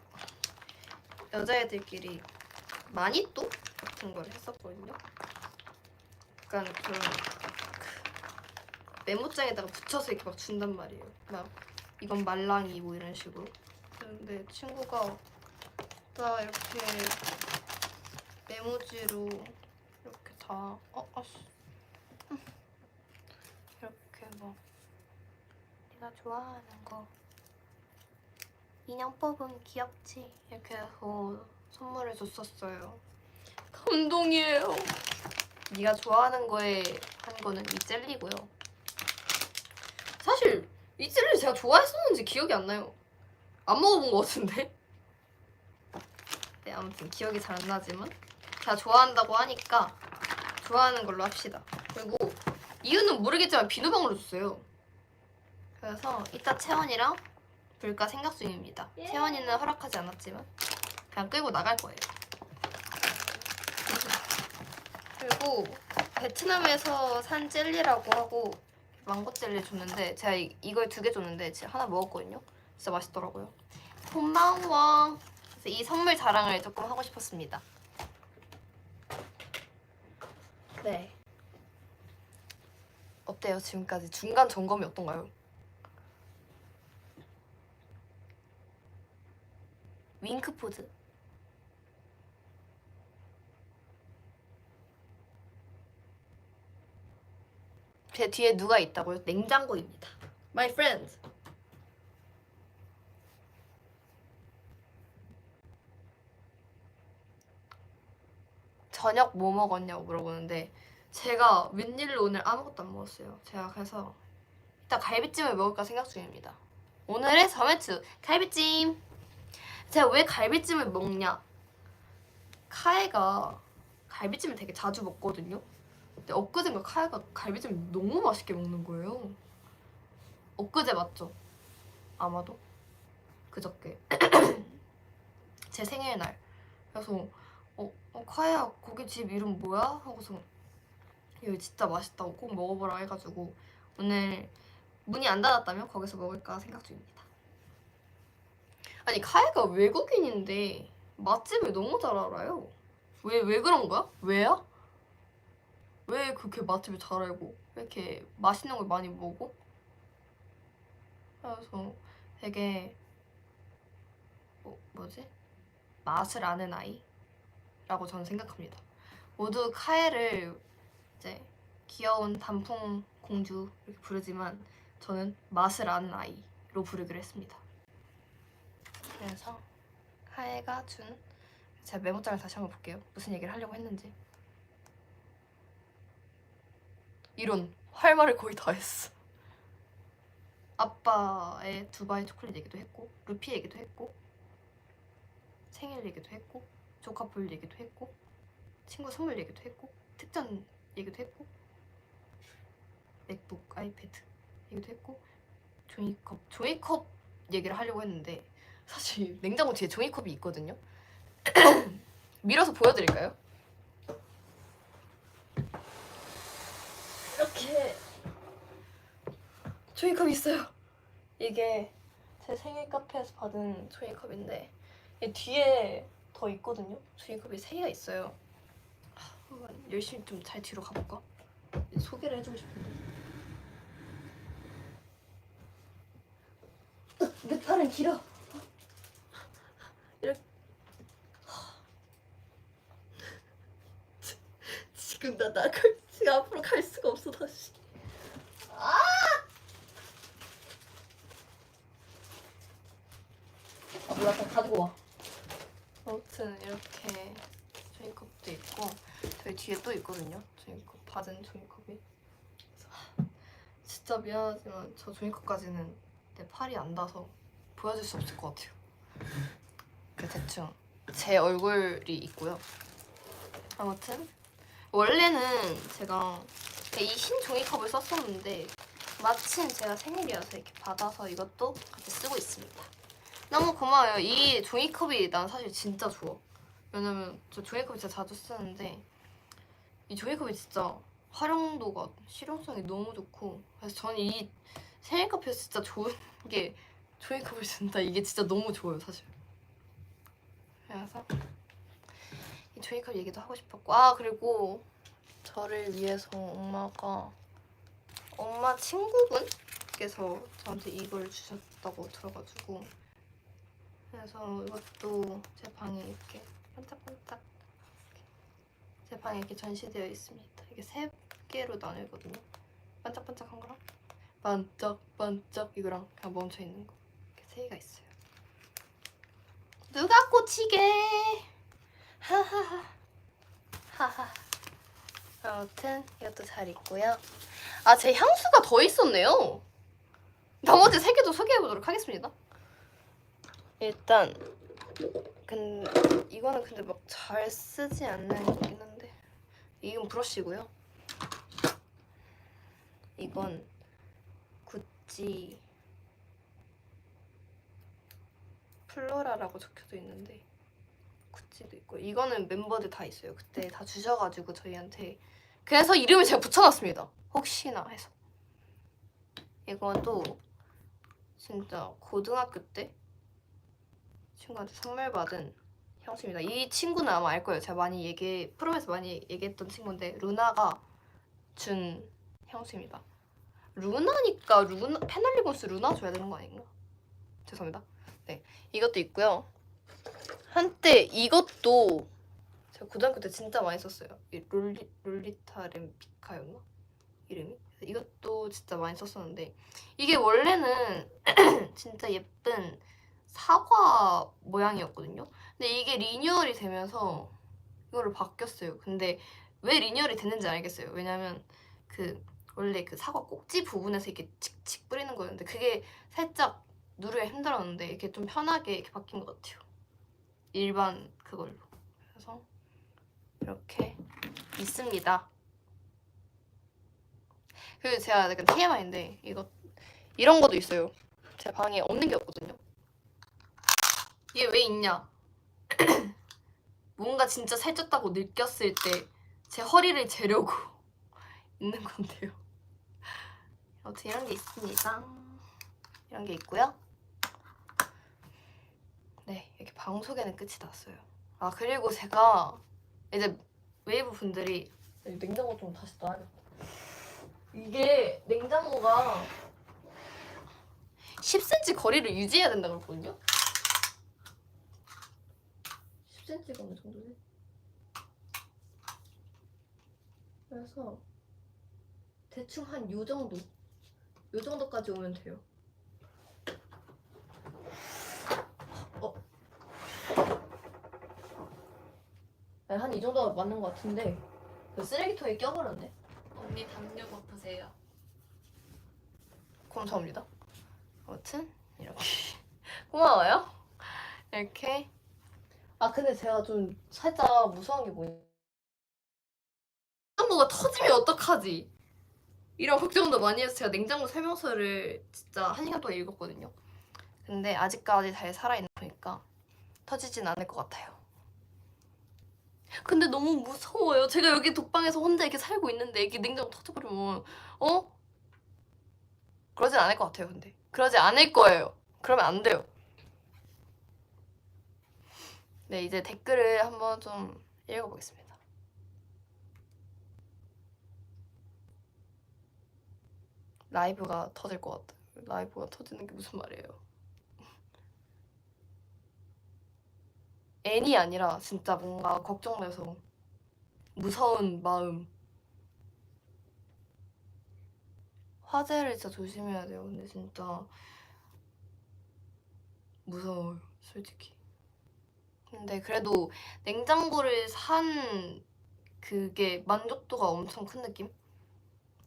여자애들끼리 마니또 같은 걸 했었거든요. 약간 그런 메모장에다가 붙여서 이렇게 막 준단 말이에요. 막 이건 말랑이 뭐 이런 식으로. 근데 친구가 나 이렇게 메모지로 이렇게 다 이렇게 막 내가 좋아하는 거 인형 뽑으면 귀엽지 이렇게 해서 선물을 줬었어요. 감동이에요. 네가 좋아하는 거에 한 거는 이 젤리고요. 사실 이 젤리 제가 좋아했었는지 기억이 안 나요. 안 먹어본 것 같은데? 네, 아무튼 기억이 잘 안 나지만 제가 좋아한다고 하니까 좋아하는 걸로 합시다. 그리고 이유는 모르겠지만 비누방울을 줬어요. 그래서 이따 채원이랑 불까 생각 중입니다. 예. 채원이는 허락하지 않았지만 그냥 끌고 나갈 거예요. 그리고 베트남에서 산 젤리라고 하고 망고 젤리 줬는데 제가 이걸 2개 줬는데 제가 하나 먹었거든요. 진짜 맛있더라고요. 고마워. 그래서 이 선물 자랑을 조금 하고 싶었습니다. 네. 어때요? 지금까지 중간 점검이 어떤가요? 윙크 포즈. 제 뒤에 누가 있다고요? 냉장고입니다. My friend. 저녁 뭐 먹었냐고 물어보는데 제가 웬일로 오늘 아무것도 안 먹었어요. 제가 그래서 이따 갈비찜을 먹을까 생각 중입니다. 오늘의 서매추 갈비찜. 제가 왜 갈비찜을 먹냐? 카에가 갈비찜을 되게 자주 먹거든요. 근데 엊그젠가 카에가 갈비찜을 너무 맛있게 먹는 거예요. 엊그제 맞죠? 아마도 그저께 제 생일날. 그래서 카에야 거기 집 이름 뭐야? 하고서 여기 진짜 맛있다고 꼭 먹어보라 해가지고 오늘 문이 안 닫았다면 거기서 먹을까 생각 중입니다. 아니 카에가 외국인인데 맛집을 너무 잘 알아요. 왜 그런 거야? 왜야? 왜 그렇게 맛집을 잘 알고 왜 이렇게 맛있는 걸 많이 먹어? 그래서 되게 뭐지? 맛을 아는 아이라고 저는 생각합니다. 모두 카에를 이제 귀여운 단풍 공주 이렇게 부르지만 저는 맛을 아는 아이로 부르기로 했습니다. 그래서 카에가 준 제가 메모장을 다시 한번 볼게요. 무슨 얘기를 하려고 했는지. 이런 할 말을 거의 다 했어. 아빠의 두바이 초콜릿 얘기도 했고 루피 얘기도 했고 생일 얘기도 했고 조카볼 얘기도 했고 친구 선물 얘기도 했고 특전 얘기도 했고 맥북 아이패드 얘기도 했고 종이컵 얘기를 하려고 했는데 사실 냉장고 뒤에 종이컵이 있거든요. 밀어서 보여드릴까요? 이렇게 종이컵이 있어요. 이게 제 생일 카페에서 받은 종이컵인데 이 뒤에 더 있거든요. 종이컵이 3개가 있어요. 한번 열심히 좀 잘 뒤로 가볼까? 소개를 해주고 싶은데 내 팔은 길어. 이렇게 지금 나 나갈 지금 앞으로 갈 수가 없어 다시. 몰라, 다 가지고 와. 아무튼 이렇게 종이컵도 있고 저희 뒤에 또 있거든요. 종이컵 받은 종이컵이. 그래서 진짜 미안하지만 저 종이컵까지는 내 팔이 안 닿아서 보여줄 수 없을 것 같아요. 그 대충 제 얼굴이 있고요. 아무튼 원래는 제가 이 흰 종이컵을 썼었는데 마침 제가 생일이어서 이렇게 받아서 이것도 같이 쓰고 있습니다. 너무 고마워요. 이 종이컵이 난 사실 진짜 좋아. 왜냐면 저 종이컵 진짜 자주 쓰는데 이 종이컵이 진짜 활용도가 실용성이 너무 좋고 그래서 저는 이 생일 카페에서 진짜 좋은 게 종이컵을 쓴다. 이게 진짜 너무 좋아요 사실. 그래서 이 종이컵 얘기도 하고 싶었고 그리고 저를 위해서 엄마 친구분께서 저한테 이걸 주셨다고 들어가지고 그래서 이것도 제 방에 이렇게 반짝반짝 제 방에 이렇게 전시되어 있습니다. 이게 3개로 나뉘거든요. 반짝반짝한 거랑 반짝반짝 이거랑 그냥 멈춰있는 거 이렇게 3개가 있어요. 누가 꽂히게 하하하 하하. 아무튼 이것도 잘 있고요. 제 향수가 더 있었네요. 나머지 3개도 소개해보도록 하겠습니다. 일단 이거는 근데 막 잘 쓰지 않는 거긴 한데 이건 브러쉬고요. 이건 구찌 플로라라고 적혀져 있는데 구찌도 있고 이거는 멤버들 다 있어요. 그때 다 주셔가지고 저희한테 그래서 이름을 제가 붙여놨습니다. 혹시나 해서. 이것도 진짜 고등학교 때 친구한테 선물 받은 향수입니다. 이 친구는 아마 알 거예요. 제가 프롬에서 많이 얘기했던 친구인데 루나가 준 향수입니다. 루나니까 페널리곤스 루나 줘야 되는 거 아닌가? 죄송합니다. 네, 이것도 있고요. 한때 이것도 제가 고등학교 때 진짜 많이 썼어요. 이 롤리타 렘피카였나? 이름이? 이것도 진짜 많이 썼었는데 이게 원래는 진짜 예쁜 사과 모양이었거든요. 근데 이게 리뉴얼이 되면서 이걸로 바뀌었어요. 근데 왜 리뉴얼이 됐는지 알겠어요. 왜냐면 원래 그 사과 꼭지 부분에서 이렇게 칙칙 뿌리는 거였는데 그게 살짝 누르기가 힘들었는데 이렇게 좀 편하게 이렇게 바뀐 것 같아요. 일반 그걸로. 그래서 이렇게 있습니다. 그리고 제가 약간 TMI인데 이런 것도 있어요. 제 방에 없는 게 없거든요. 이게 왜 있냐? 뭔가 진짜 살쪘다고 느꼈을 때 제 허리를 재려고 있는 건데요. 아무튼 이런 게 있습니다. 이런 게 있고요. 네, 이렇게 방 소개는 끝이 났어요. 그리고 제가 이제 웨이브 분들이 냉장고 좀 다시 놔야겠다. 이게 냉장고가 10cm 거리를 유지해야 된다고 그러거든요. 10cm가 어느 정도지? 그래서 대충 한 요 정도까지 오면 돼요. 네, 한 이 정도가 맞는 것 같은데 그 쓰레기통에 껴버렸네. 언니 담요 덮으세요. 감사합니다. 아무튼 이렇게 고마워요. 이렇게 근데 제가 좀 살짝 무서운 게 뭐냐, 냉장고가 터지면 어떡하지? 이런 걱정도 많이 해서 제가 냉장고 설명서를 진짜 1시간 동안 읽었거든요. 근데 아직까지 잘 살아있는 거니까 터지진 않을 것 같아요. 근데 너무 무서워요. 제가 여기 독방에서 혼자 이렇게 살고 있는데 이게 냉장고 터져버리면 그러진 않을 것 같아요. 근데 그러지 않을 거예요. 그러면 안 돼요. 네, 이제 댓글을 한번 좀 읽어보겠습니다. 라이브가 터질 것 같아요. 라이브가 터지는 게 무슨 말이에요? 애니 아니라 진짜 뭔가 걱정돼서 무서운 마음. 화재를 진짜 조심해야 돼요. 근데 진짜 무서워요, 솔직히. 근데 그래도 냉장고를 산 그게 만족도가 엄청 큰 느낌?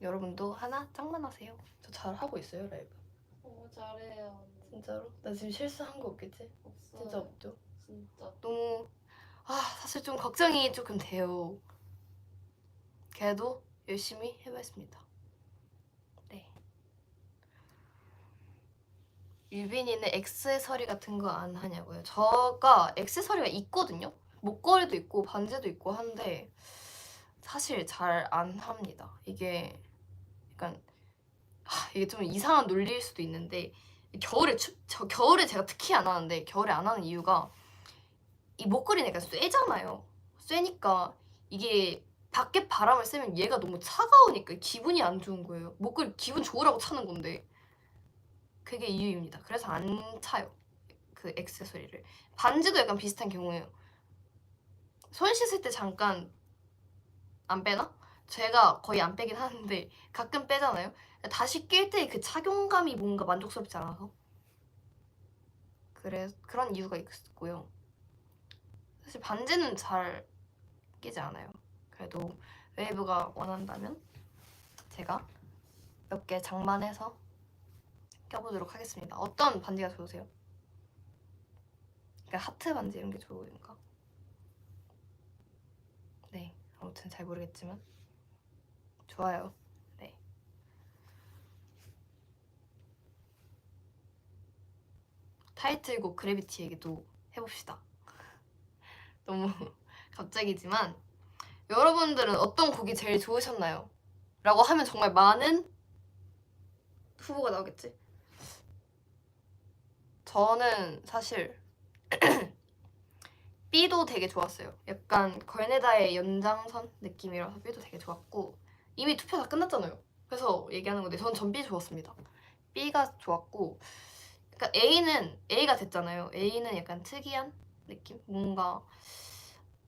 여러분도 하나 장만하세요. 저 잘하고 있어요, 라이브. 잘해요. 진짜로? 나 지금 실수한 거 없겠지? 없어요. 진짜 없죠? 진짜. 너무 사실 좀 걱정이 조금 돼요. 그래도 열심히 해보겠습니다. 네. 유빈이는 액세서리 같은 거 안 하냐고요? 저가 액세서리가 있거든요? 목걸이도 있고 반지도 있고 한데 사실 잘 안 합니다. 이게 약간 이게 좀 이상한 논리일 수도 있는데 겨울에 제가 특히 안 하는데 겨울에 안 하는 이유가 이 목걸이는 약간 쇠잖아요. 쇠니까 이게 밖에 바람을 쐬면 얘가 너무 차가우니까 기분이 안 좋은 거예요. 목걸이 기분 좋으라고 차는 건데 그게 이유입니다. 그래서 안 차요. 그 액세서리를. 반지도 약간 비슷한 경우예요. 손 씻을 때 잠깐 안 빼나? 제가 거의 안 빼긴 하는데 가끔 빼잖아요. 다시 낄 때 그 착용감이 뭔가 만족스럽지 않아서 그런 이유가 있고요. 사실 반지는 잘 끼지 않아요. 그래도 웨이브가 원한다면 제가 몇 개 장만해서 껴보도록 하겠습니다. 어떤 반지가 좋으세요? 그러니까 하트 반지 이런 게 좋은가? 네, 아무튼 잘 모르겠지만 좋아요. 네. 타이틀곡 그래비티 얘기도 해봅시다. 너무 갑자기지만 여러분들은 어떤 곡이 제일 좋으셨나요? 라고 하면 정말 많은 후보가 나오겠지? 저는 사실 B도 되게 좋았어요. 약간 걸네다의 연장선 느낌이라서 B도 되게 좋았고 이미 투표 다 끝났잖아요. 그래서 얘기하는 건데 전 B 좋았습니다. B가 좋았고 그러니까 A가 됐잖아요. A는 약간 특이한 느낌? 뭔가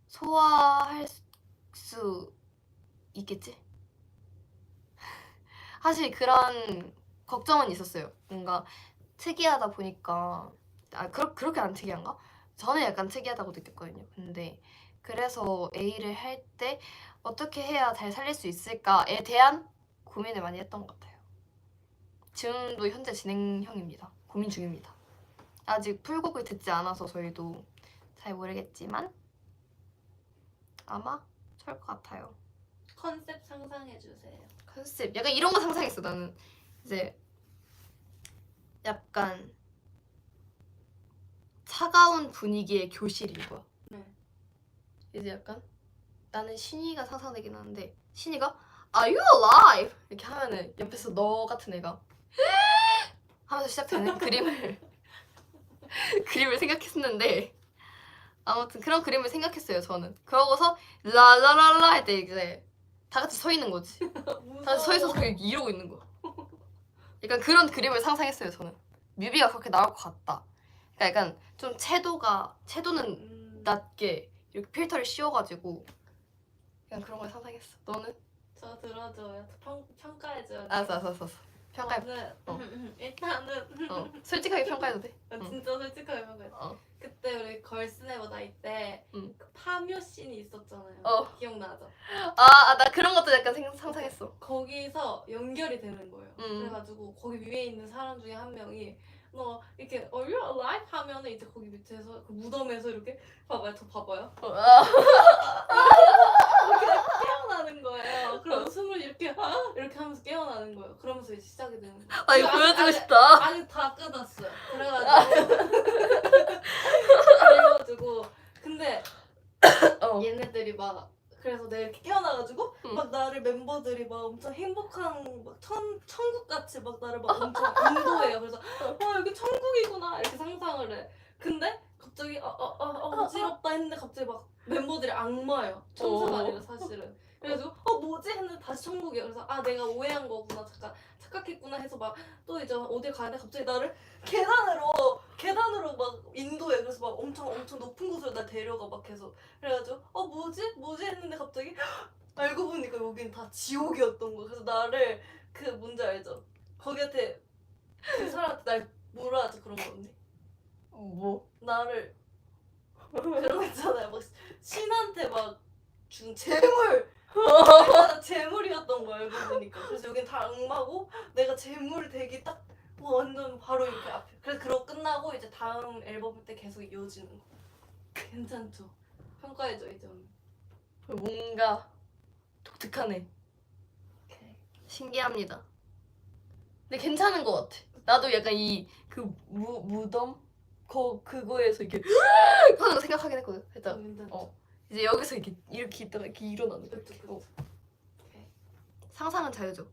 소화할 수 있겠지? 사실 그런 걱정은 있었어요. 뭔가 특이하다 보니까 그렇게 안 특이한가? 저는 약간 특이하다고 느꼈거든요. 근데 그래서 A를 할 때 어떻게 해야 잘 살릴 수 있을까에 대한 고민을 많이 했던 것 같아요. 지금도 현재 진행형입니다. 고민 중입니다. 아직 풀곡을 듣지 않아서 저희도 잘 모르겠지만 아마 좋을 것 같아요. 컨셉 상상해주세요. 컨셉 약간 이런 거 상상했어. 나는 이제 약간 차가운 분위기의 교실인 거야. 네. 이제 약간 나는 신이가 상상되긴 하는데 신이가 Are you alive? 이렇게 하면은 옆에서 너 같은 애가 하면서 시작되는 그림을 생각했었는데 아무튼 그런 그림을 생각했어요. 저는 그러고서 라라라라 할 때 이제 다 같이 서 있는 거지. 다 같이 서 있어서 그냥 이러고 있는 거야. 약간 그런 그림을 상상했어요. 저는 뮤비가 그렇게 나올 것 같다. 그러니까 약간 좀 채도는 낮게 이렇게 필터를 씌워가지고 그냥 그런 걸 상상했어. 너는? 저 들어줘요. 평가해줘요. 알았어. 평가해. 저는 일단은 솔직하게 평가해도 돼. 진짜 솔직하게 평가해. 그때 우리 걸스네버 나이 때 그 파묘 씬이 있었잖아요. 기억나죠? 나 그런 것도 약간 상상했어. 거기서 연결이 되는 거예요. 그래가지고 거기 위에 있는 사람 중에 한 명이 너 이렇게 Are you alive? 하면은 이제 거기 밑에서 그 무덤에서 이렇게 봐봐요. 저 봐봐요. 깨어나는 거예요. 그럼 숨을 이렇게 하면서 깨어나는 거예요. 그러면서 이제 시작이 되는 거예요. 아 이거 보여주고 싶다. 아니 다 끊었어요. 그래가지고 근데 얘네들이 막 그래서 내가 이렇게 깨어나가지고 막 나를 멤버들이 막 엄청 행복한 막 천국같이 막 나를 막 엄청 인도해요. 그래서 여기 천국이구나 이렇게 상상을 해. 근데 갑자기 어지럽다 했는데 갑자기 막 멤버들이 악마예요. 천사가 아니라 사실은. 그래가지고 뭐지 했는데 다시 천국이야. 그래서 내가 오해한 거구나 잠깐 착각했구나 해서 막 또 이제 어딜 가는데 갑자기 나를 계단으로 막 인도해. 그래서 막 엄청 높은 곳으로 날 데려가 막 계속. 그래가지고 뭐지 했는데 갑자기 알고 보니까 여긴 다 지옥이었던 거야. 그래서 나를 그 뭔지 알죠? 거기한테 그 사람한테 날 뭐라 하죠 그런 거 언니? 뭐? 나를 그런 거 있잖아요. 막 신한테 막 준 재물. 내가 재물이었던 거야 알고 보니까. 그래서 여긴 다 악마고 내가 재물 되기 딱 완전 바로 이렇게 앞에. 그래서 그러고 끝나고 이제 다음 앨범 때 계속 이어지는 거. 괜찮죠? 평가해줘 이제 언니. 뭔가 독특하네. 오케이. 신기합니다. 근데 괜찮은 것 같아. 나도 약간 이 그 무덤 그거에서 이렇게 하는 거 생각하긴 했거든. 일단 괜찮죠? 이제 여기서 이렇게 있다가 이렇게 일어나는 거. 그쵸. 오케이. 상상은 자유죠.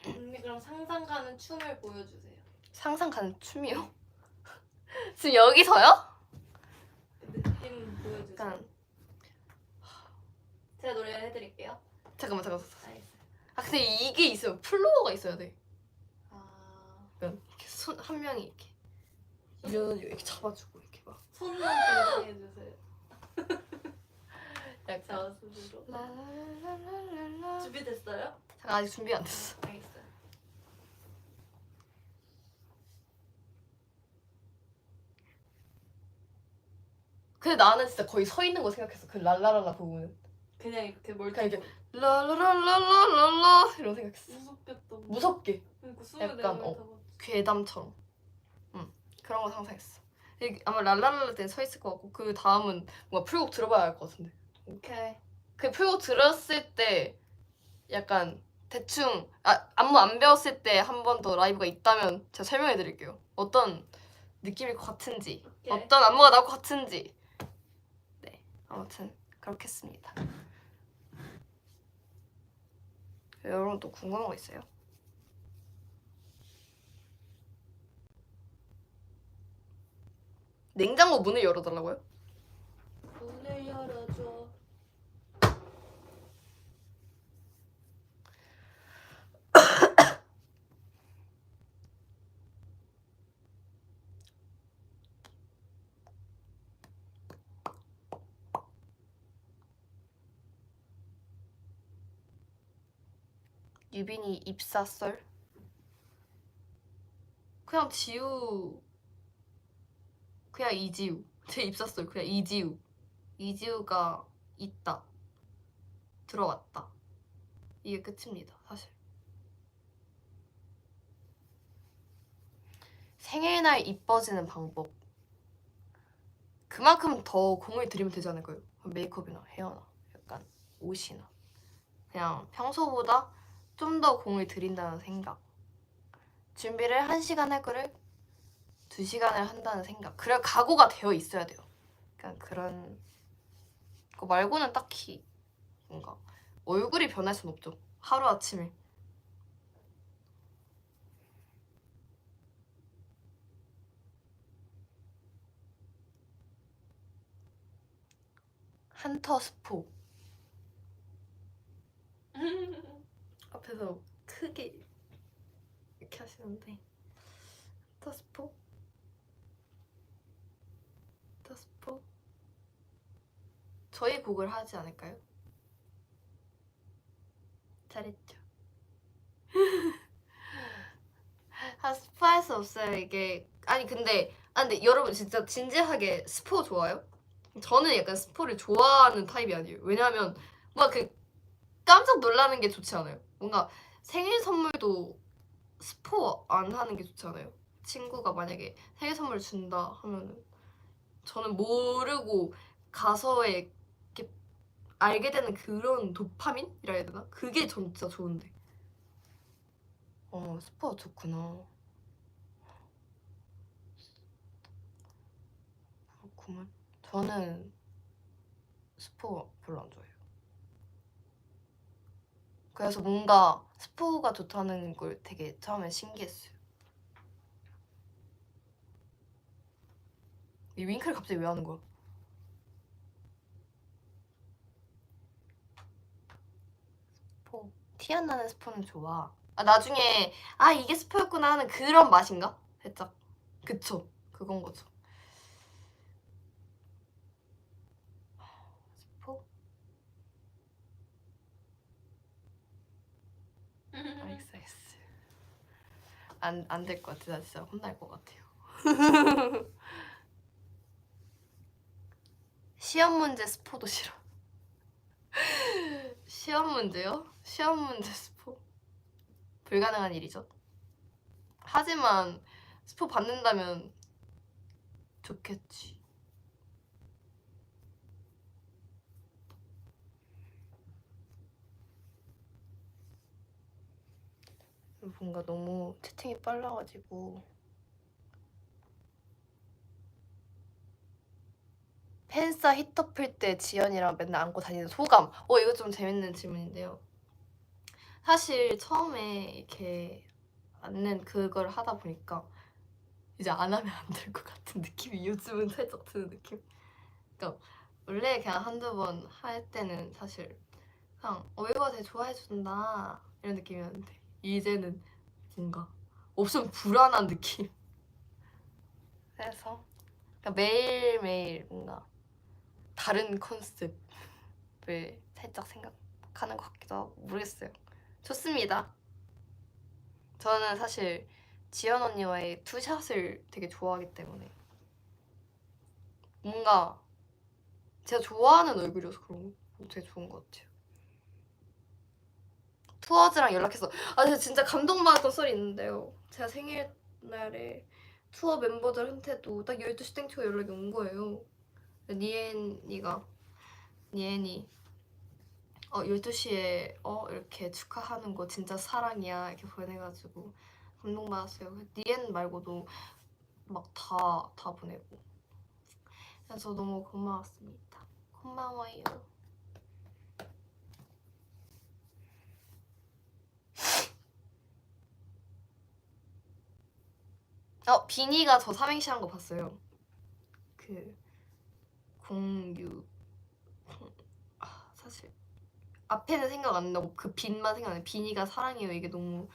언니 그럼 상상 가는 춤을 보여주세요. 상상 가는 춤이요? 지금 여기서요? 느낌 보여주세요. 약간 제가 노래를 해드릴게요. 잠깐만. 알겠어요. 근데 이게 있어요. 플로어가 있어야 돼. 그러니까 이렇게 손 한 명이 이렇게 잡아주고 이렇게 막. 손만 해주세요. 약간 자, 스스로. 라라라라라라. 준비됐어요? 잠깐 아직 준비 안 됐어. 알겠어요. 근데 나는 진짜 거의 서 있는 거 생각했어. 그 랄라랄라 부분은. 그냥 이렇게 멀티. 그냥 이렇게 라라라라라라 이런 생각했어. 무섭겠다. 무섭게. 그러니까 약간, 괴담처럼. 그런 거 상상했어. 아마 랄라랄라 때는 서 있을 것 같고 그 다음은 뭔가 풀곡 들어봐야 할 것 같은데. 오케이. 그 풀곡 들었을 때 약간 대충 안무 안 배웠을 때 한 번 더 라이브가 있다면 제가 설명해 드릴게요. 어떤 느낌일 것 같은지, 오케이. 어떤 안무가 나올 것 같은지. 네, 아무튼 그렇게 했습니다. 여러분 또 궁금한 거 있어요? 냉장고 문을 열어달라고요? 문을 열어줘. 유빈이 입사썰? 그냥 그냥 이지우. 제 입사썰 그냥 이지우가 있다, 들어왔다, 이게 끝입니다 사실. 생일날 이뻐지는 방법, 그만큼 더 공을 들이면 되지 않을까요? 메이크업이나 헤어나 약간 옷이나 그냥 평소보다 좀 더 공을 들인다는 생각. 준비를 1시간 할 거를 2시간을 한다는 생각. 그래 각오가 되어 있어야 돼요. 그러니까 그런 거 말고는 딱히 뭔가 얼굴이 변할 순 없죠. 하루아침에. 한터 스포. 앞에서 크게 이렇게 하시는데 한터 스포? 한터 스포? 저희 곡을 하지 않을까요? 잘했죠. 스포할 수 없어요 이게. 근데 여러분 진짜 진지하게 스포 좋아요? 저는 약간 스포를 좋아하는 타입이 아니에요. 왜냐하면 뭔가 그 깜짝 놀라는 게 좋지 않아요? 뭔가 생일 선물도 스포 안 하는 게 좋지 않아요? 친구가 만약에 생일 선물 준다 하면은 저는 모르고 가서에 이렇게 알게 되는 그런 도파민이라 해야 되나? 그게 진짜 좋은데. 스포가 좋구나. 그렇구만. 저는 스포 별로 안 좋아해요. 그래서 뭔가 스포가 좋다는 걸 되게 처음에 신기했어요. 이 윙크를 갑자기 왜 하는 거야? 스포. 티 안 나는 스포는 좋아. 나중에 이게 스포였구나 하는 그런 맛인가? 살짝. 그쵸. 그건 거죠. 스포? 알겠어. 안 될 것 같아. 나 진짜 혼날 것 같아요. 시험 문제 스포도 싫어. 시험 문제요? 시험 문제 스포? 불가능한 일이죠. 하지만 스포 받는다면 좋겠지. 뭔가 너무 채팅이 빨라가지고 팬싸 히터 풀 때 지연이랑 맨날 안고 다니는 소감. 이거 좀 재밌는 질문인데요. 사실 처음에 이렇게 안는 그걸 하다 보니까 이제 안 하면 안 될 것 같은 느낌이 요즘은 살짝 드는 느낌? 그러니까 원래 그냥 한두 번 할 때는 사실 그냥 이거 되게 좋아해준다 이런 느낌이었는데 이제는 뭔가 없으면 불안한 느낌. 그래서 그러니까 매일매일 뭔가 다른 컨셉을 살짝 생각하는 것 같기도 하고 모르겠어요. 좋습니다. 저는 사실 지연 언니와의 투샷을 되게 좋아하기 때문에 뭔가 제가 좋아하는 얼굴이어서 그런 거 되게 좋은 것 같아요. 투어즈랑 연락해서 제가 진짜 감동받았던 썰이 있는데요. 제가 생일날에 투어 멤버들한테도 딱 12시 땡초에 연락이 온 거예요. 니엔이 12시에 이렇게 축하하는 거 진짜 사랑이야 이렇게 보내가지고 감동받았어요. 니엔 말고도 막 다 보내고 그래서 너무 고마웠습니다. 고마워요. 비니가 저 삼행시 한 거 봤어요. 그 공유 사실 앞에는 생각 안 나고 그 빈만 생각나요. 비니가 사랑해요. 이게 너무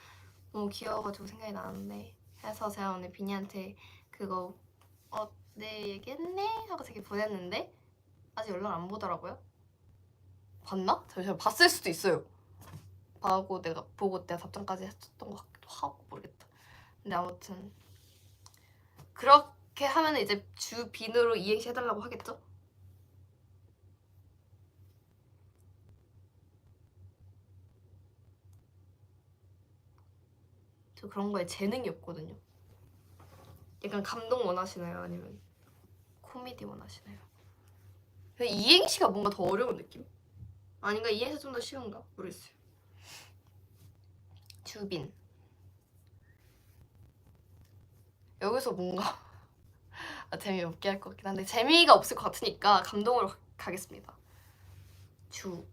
귀여워가지고 생각이 나는데 그래서 제가 오늘 비니한테 그거 네 얘기했네 하고 되게 보냈는데 아직 연락 안 보더라고요. 봤나? 잠시만 봤을 수도 있어요. 보고 내가 답장까지 했었던 것 같기도 하고 모르겠다. 근데 아무튼 그렇게 하면 이제 주 빈으로 이행시 해달라고 하겠죠? 저 그런 거에 재능이 없거든요. 약간 감동 원하시나요? 아니면 코미디 원하시나요? 이행시가 뭔가 더 어려운 느낌? 아닌가? 이행시 좀 더 쉬운가? 모르겠어요. 주빈 여기서 뭔가 재미없게 할 것 같긴 한데 재미가 없을 것 같으니까 감동으로 가겠습니다. 주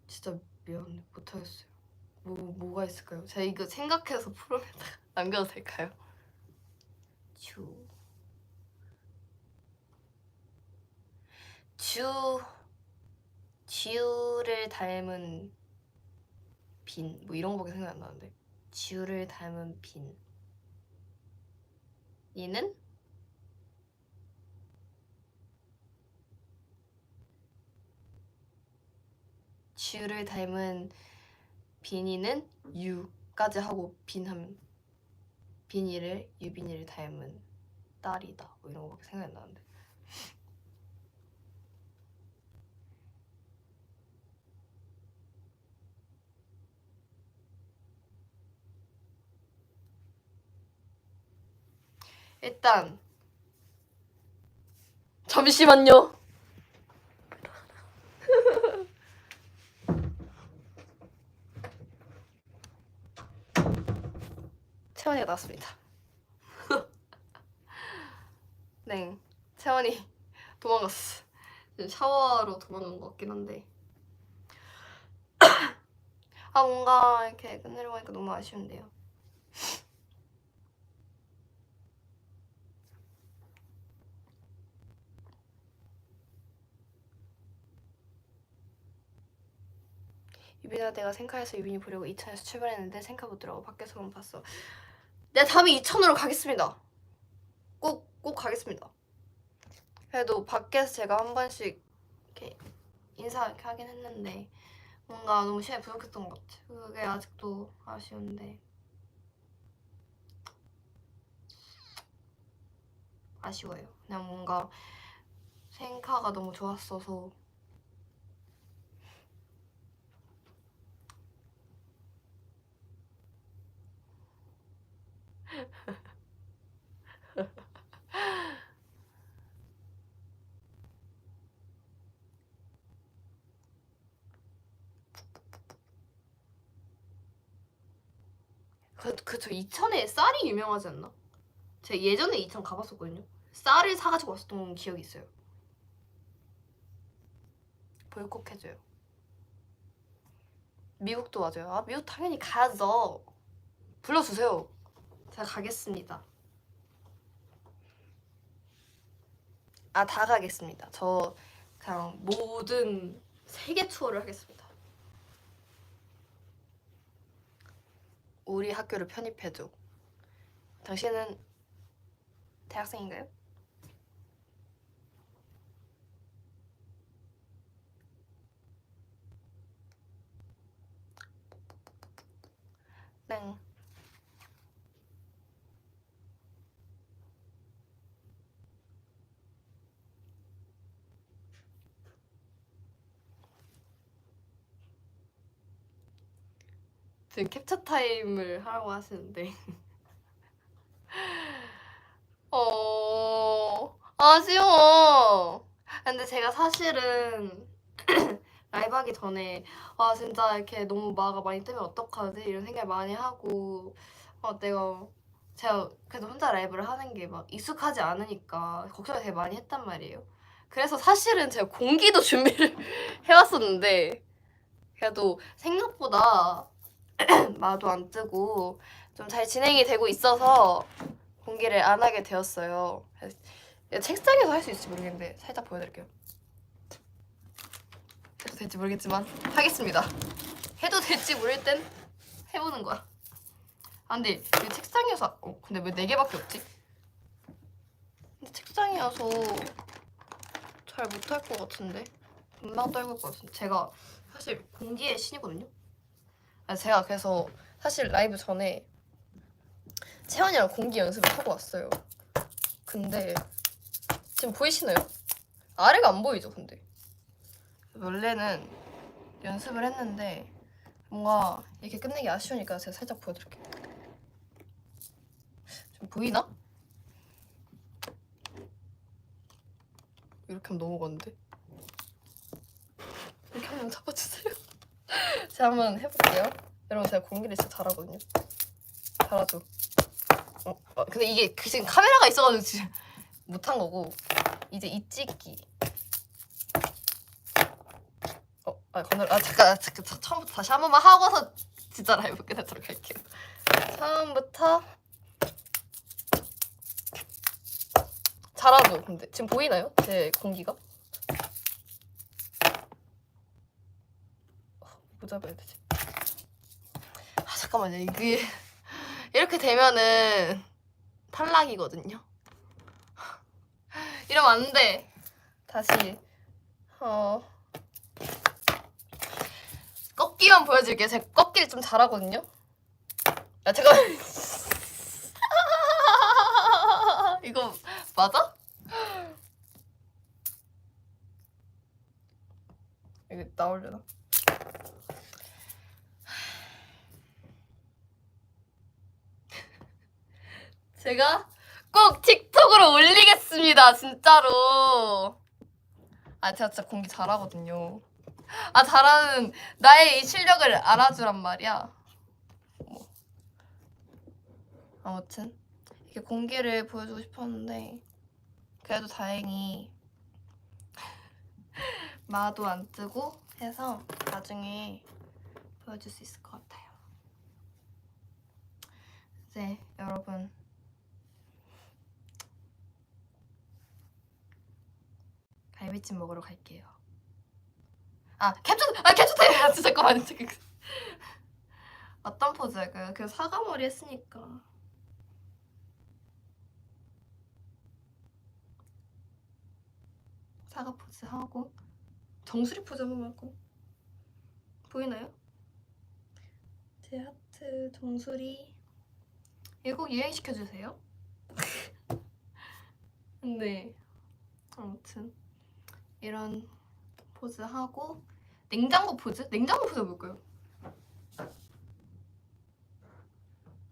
진짜 미안해 못하겠어요. 뭐가 있을까요? 제가 이거 생각해서 프로에다가 남겨도 될까요? 지우를 닮은 빈 이런 거밖에 생각 안 나는데 지우를 닮은 빈 이는 지우를 닮은 빈이는 유까지 하고 유빈이를 닮은 딸이다 이런 거밖에 생각 안 나는데 일단 잠시만요. 채원이가 나왔습니다. 네, 채원이 도망갔어. 지금 샤워로 도망간 것 같긴 한데. 아, 뭔가 이렇게 끝내려고 하니까 너무 아쉬운데요. 유빈아, 내가 생카에서 유빈이 보려고 2천에서 출발했는데 생카 못 들어가고 밖에서만 봤어. 네, 다음에 2천으로 가겠습니다. 꼭 가겠습니다. 그래도 밖에서 제가 한 번씩 이렇게 인사 이렇게 하긴 했는데 뭔가 너무 시간이 부족했던 것 같아. 그게 아직도 아쉬운데. 아쉬워요. 그냥 뭔가 생카가 너무 좋았어서. 저 이천에 쌀이 유명하지 않나? 제가 예전에 이천 가봤었거든요. 쌀을 사가지고 왔었던 기억이 있어요. 벌컥해줘요. 미국도 맞아요. 아, 미국 당연히 가야죠. 불러주세요. 제가 가겠습니다. 아, 다 가겠습니다. 저 그냥 모든 세계 투어를 하겠습니다. 우리 학교를 편입해줘. 당신은 대학생인가요? 네. 지금 캡처 타임을 하라고 하시는데 아쉬워. 근데 제가 사실은 라이브 하기 전에 아 진짜 이렇게 너무 마가 많이 뜨면 어떡하지 이런 생각 많이 하고 제가 그래도 혼자 라이브를 하는 게 막 익숙하지 않으니까 걱정을 되게 많이 했단 말이에요. 그래서 사실은 제가 공기도 준비를 해왔었는데 그래도 생각보다 마도 안 뜨고 좀 잘 진행이 되고 있어서 공개를 안 하게 되었어요. 책상에서 할 수 있을지 모르겠는데 살짝 보여드릴게요. 해도 될지 모르겠지만 하겠습니다. 해도 될지 모를 땐 해보는 거야. 아 근데 이 책상이어서 근데 왜 4개밖에 없지? 근데 책상이어서 잘 못할 것 같은데 금방 떨굴 것 같은데 제가 사실 공기의 신이거든요. 제가 그래서 사실 라이브 전에 채원이랑 공기 연습을 하고 왔어요. 근데 지금 보이시나요? 아래가 안 보이죠 근데 원래는 연습을 했는데 뭔가 이렇게 끝내기 아쉬우니까 제가 살짝 보여드릴게요. 좀 보이나? 이렇게 하면 넘어가는데? 이렇게 하면 잡아주세요. 제가 한번 해볼게요. 여러분 제가 공기를 진짜 잘하거든요. 잘하죠? 근데 이게 지금 카메라가 있어가지고 지금 못한 거고 이제 이 찍기 잠깐 처음부터 다시 한 번만 하고서 진짜 라이브 끝내도록 할게요. 처음부터 잘하죠? 근데 지금 보이나요? 제 공기가? 뭐 잡아야 되지? 아 잠깐만요. 이게 이렇게 되면은 탈락이거든요. 이러면 안 돼. 다시 꺾기만 보여줄게요. 제가 꺾기를 좀 잘하거든요. 아 잠깐만. 이거 맞아? 이게 나오려나? 제가 꼭 틱톡 틱톡으로 올리겠습니다. 진짜로. 아 제가 진짜 공기 잘하거든요. 아 잘하는 나의 이 실력을 알아주란 말이야. 아무튼 이렇게 공기를 보여주고 싶었는데 그래도 다행히 마도 안 뜨고 해서 나중에 보여줄 수 있을 것 같아요. 이제 여러분 갈비찜 먹으러 갈게요. 캡처 타임! 잠깐만요. 어떤 포즈 할까요? 그 사과머리 했으니까. 사과 포즈 하고 정수리 포즈 한번 할까? 보이나요? 제 하트 정수리 이거 꼭 유행시켜주세요. 근데 아무튼 이런 포즈 하고 냉장고 포즈? 냉장고 포즈 볼까요?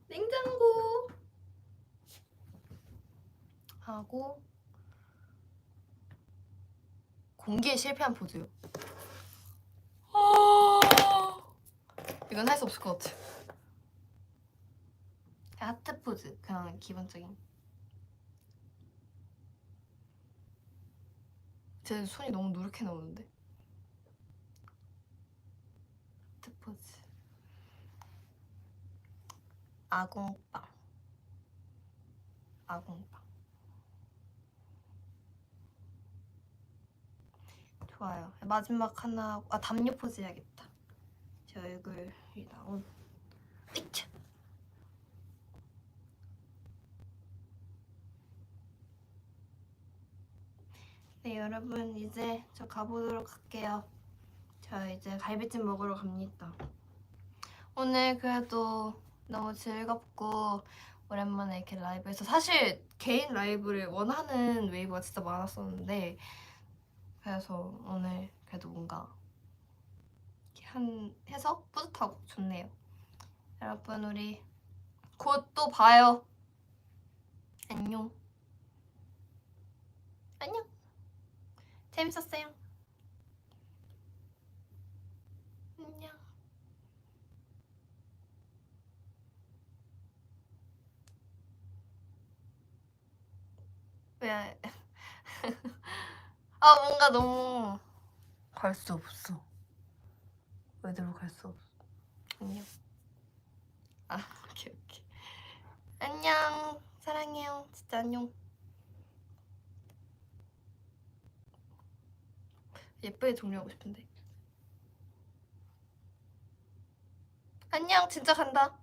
냉장고 하고 공기에 실패한 포즈요. 이건 할 수 없을 것 같아. 하트 포즈 그냥 기본적인. 제 손이 너무 누렇게 나오는데. 하트 포즈. 아궁빵. 좋아요. 마지막 하나 담요 포즈 해야겠다. 제 얼굴이 나온. 으쌰. 네 여러분 이제 저 가보도록 할게요. 저 이제 갈비찜 먹으러 갑니다. 오늘 그래도 너무 즐겁고 오랜만에 이렇게 라이브해서 사실 개인 라이브를 원하는 웨이브가 진짜 많았었는데 그래서 오늘 그래도 뭔가 이렇게 해서 뿌듯하고 좋네요. 여러분 우리 곧 또 봐요. 안녕. 안녕. 재밌었어요. 안녕. 왜? 뭔가 너무 갈 수 없어. 왜대로 갈 수 없어. 안녕. 오케이. 안녕. 사랑해요. 진짜 안녕. 예쁘게 종료하고 싶은데. 안녕. 진짜 간다.